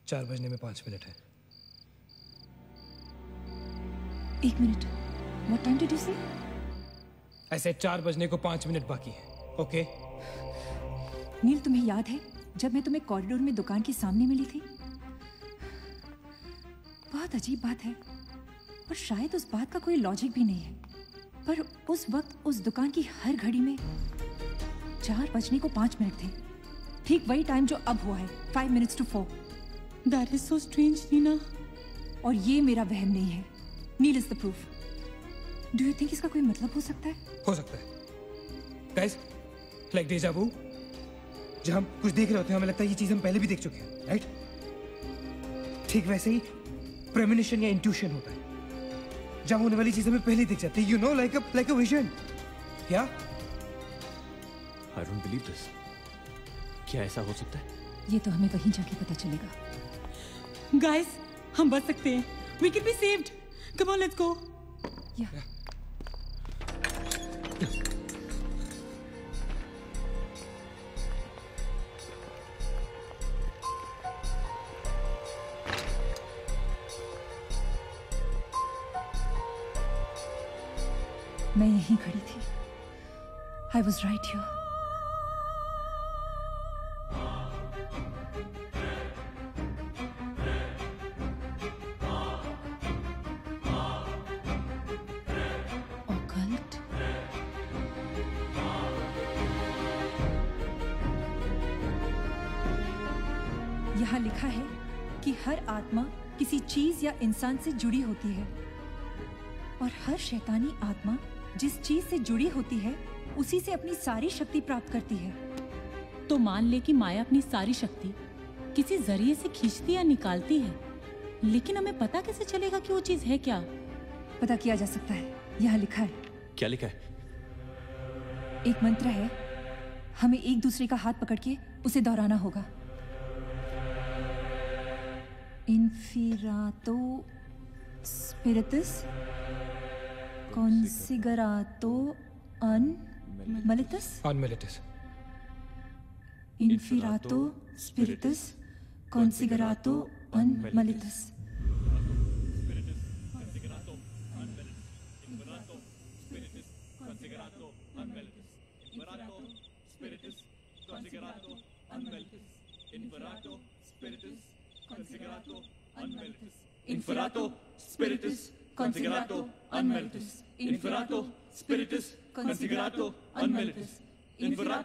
4 बजने में 5 मिनट है. 1 minute. What time did you say? ऐसे 4 बजने को 5 मिनट बाकी है. ओके? नील, तुम्हें याद है जब मैं तुम्हें कॉरिडोर में दुकान के सामने मिली थी? बहुत अजीब बात है और शायद उस बात का कोई लॉजिक भी नहीं है, पर उस वक्त उस दुकान की हर घड़ी में 4 बजने को 5 मिनट थे. ठीक वही टाइम जो अब हुआ है, 5 minutes to 4. That is so strange, Neena. और ये मेरा वहम नहीं है. Neel is the proof. Do you think इसका कोई मतलब हो सकता है? हो सकता है. गाइस, लाइक डेजा वू, जब हम कुछ देख रहे होते हैं हमें लगता है ये चीज हम पहले भी देख चुके हैं, राइट? ठीक वैसे ही प्रेमोनिशन या इंट्यूशन होता है, जब होने वाली चीज हमें पहले ही दिख जाती है. You know, like a vision. क्या? I don't believe this. क्या ऐसा हो सकता है? ये तो हमें वहीं जाके पता चलेगा. Guys, हम बच सकते हैं. We can be saved. Come on, let's go. Yeah. मैं यहीं खड़ी थी. I was right here. Occult. यहाँ लिखा है कि हर आत्मा किसी चीज या इंसान से जुड़ी होती है और हर शैतानी आत्मा जिस चीज से जुड़ी होती है उसी से अपनी सारी शक्ति प्राप्त करती है. तो मान ले कि माया अपनी सारी शक्ति किसी जरिए से खींचती या निकालती है, लेकिन हमें पता कैसे चलेगा कि वो चीज है क्या? पता किया जा सकता है. यहाँ लिखा है. क्या लिखा है? एक मंत्र है. हमें एक दूसरे का हाथ पकड़ के उसे दोहराना होगा. Inferato Spiritus Consigerato Unmelitus. Unmelitus. Inferato Spiritus Consigerato Unmelitus. Inferato Spiritus Consigerato Unmelitus. Inferato Spiritus Consigerato Unmelitus. Inferato Spiritus Consigerato Unmelitus. Inferato Spiritus Consigerato Unmelitus. Inferato Spiritus Consigerato Unmelitus. Spiritus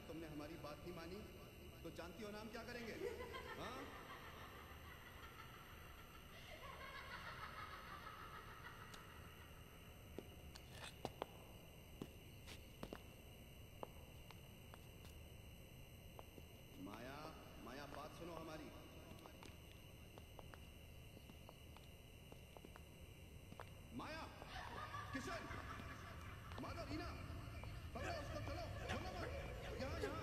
तुमने हमारी बात नहीं मानी तो जानती हो ना हम क्या करेंगे? हाँ? माया, माया बात सुनो हमारी. माया, किशन, माधव, रीना, पकड़ो उसको, चलो, छोड़ो मत. यहाँ, यहाँ.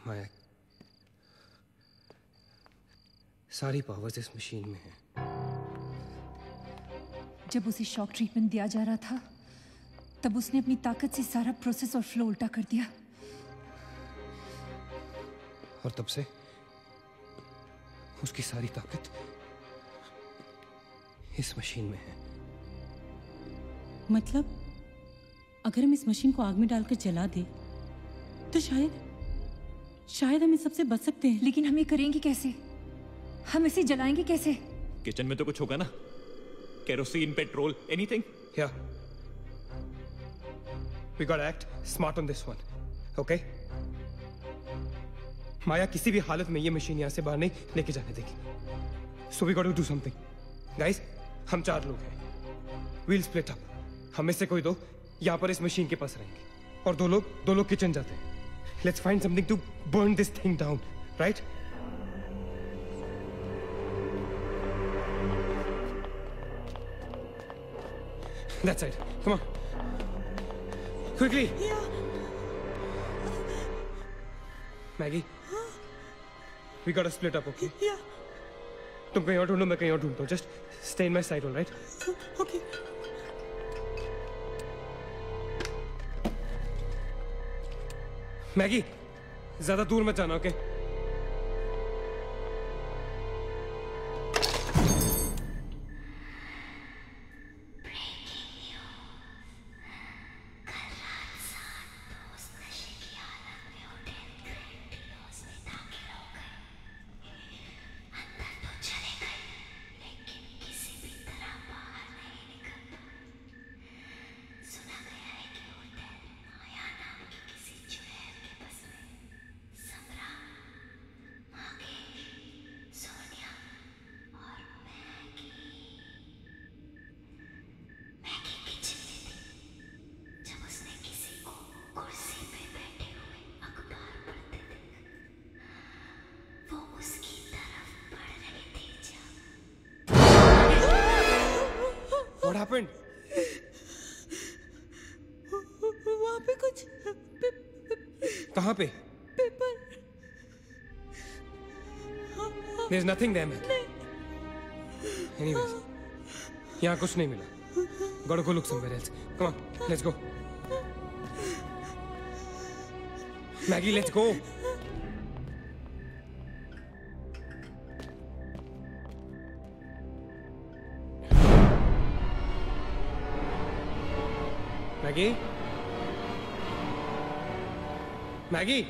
माया, सारी पावर्स इस मशीन में है। जब उसे शॉक ट्रीटमेंट दिया जा रहा था तब उसने अपनी ताकत से सारा प्रोसेस और फ्लो उल्टा कर दिया। और तब से उसकी सारी ताकत इस मशीन में है। मतलब अगर हम इस मशीन को आग में डालकर जला दे तो शायद हम इस सबसे बच सकते हैं। लेकिन हम ये करेंगे कैसे? हम इसे जलाएंगे कैसे? किचन में तो कुछ होगा ना, kerosene, petrol, anything. Yeah. We gotta act smart on this one, okay? माया किसी भी हालत में ये मशीन यहाँ से बाहर नहीं लेके जाने देगी। So we gotta do something. Guys, हम 4 लोग हैं। We'll split up. हमें से कोई 2 यहाँ पर इस मशीन के पास रहेंगे और 2 लोग किचन जाते हैं। Let's find something to burn this thing down, right? That side. Come on. Quickly. Yeah. Maggie. We gotta split up, okay? Yeah. तुम कहीं और ढूंढो, मैं कहीं और ढूंढता हूँ. Just stay in my side, all right? Okay. Maggi, ज्यादा दूर मत जाना, ओके? What happened? वहाँ पे कुछ कहाँ पे? Paper. There's nothing there, man. Anyways, यहाँ कुछ नहीं मिला. Gotta go look somewhere else. Come on, let's go. Maggie, let's go. Maggie? Maggie?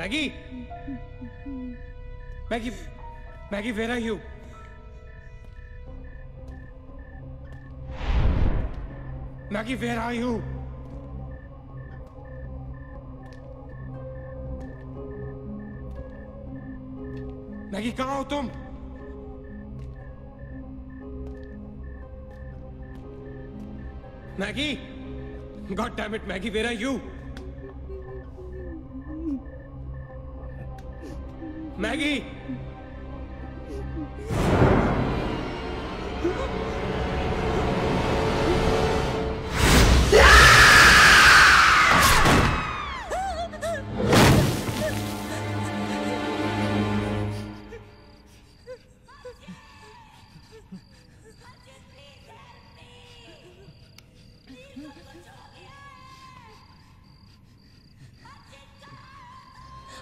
Maggie! Maggie, where are you? Maggie, where are you? Maggi कहाँ हो तुम? Maggi, God damn it, Maggie, where are you? Maggie!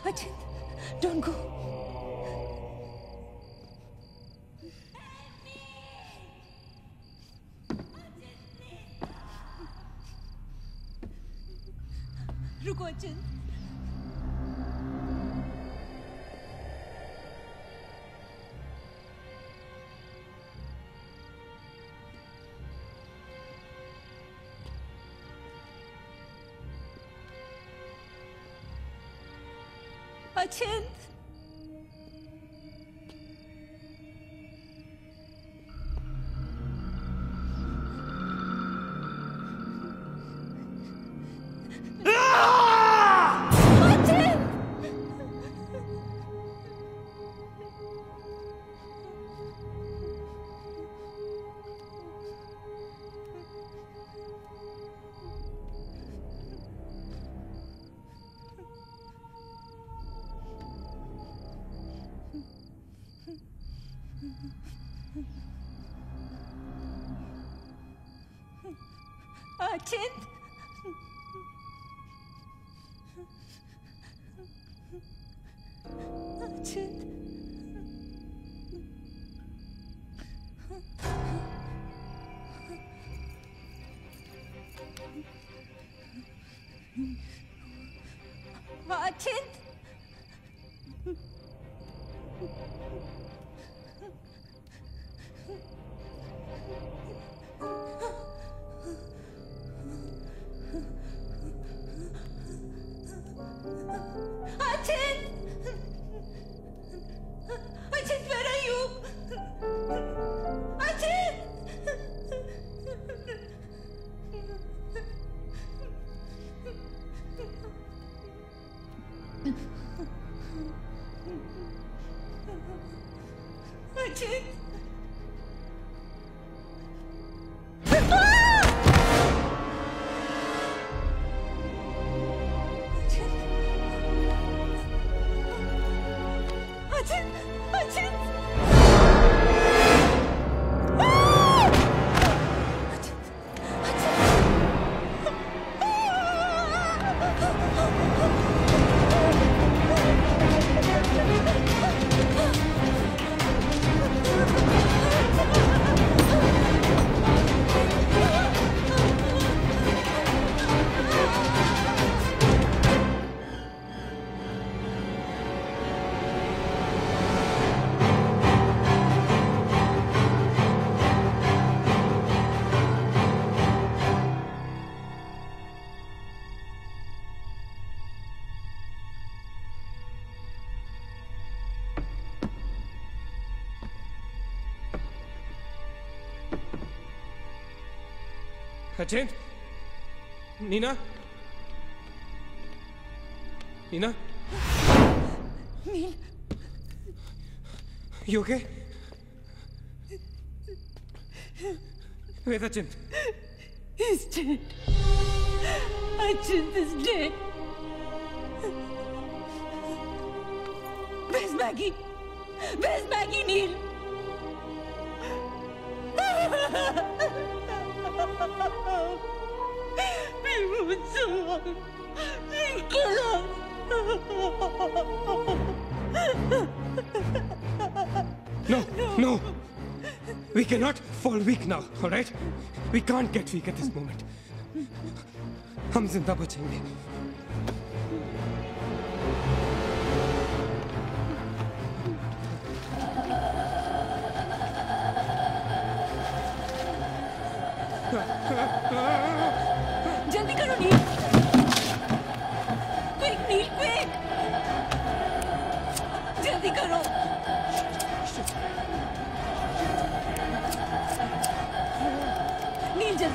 Ajit, don't go. रुको अचिंत। अचिंत। Achin! Achin! Achin! Achin? Nina? Nina? Neil. You okay? Where's Achin? He's dead. Achin is dead. Where's Maggie? Where's Maggie, Neil? No. We cannot fall weak now, all right? We can't get weak at this moment. हम जिंदा बचेंगे।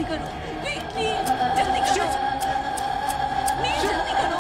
करो नील जल्दी करो नील जल्दी करो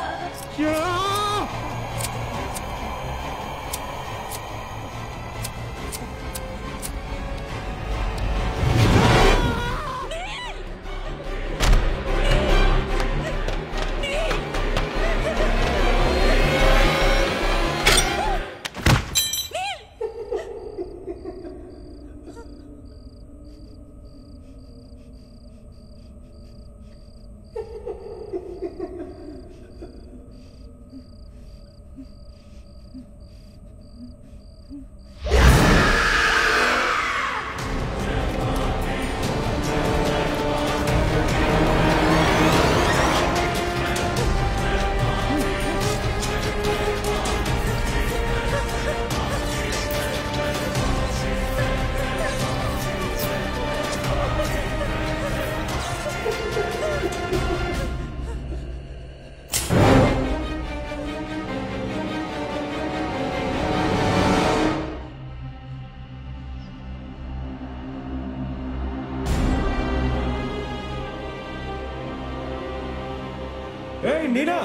नीना,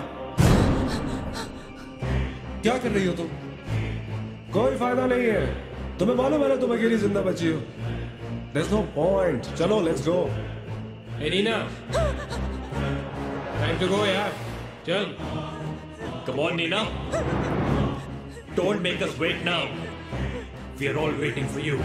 क्या कर रही हो तुम? कोई फायदा नहीं है। तुम्हें मालूम है ना तुम अकेली जिंदा बची हो। There's no point. चलो let's go. Hey Neena, time to go यार, चल। Come on Neena, don't make us wait now. We are all waiting for you.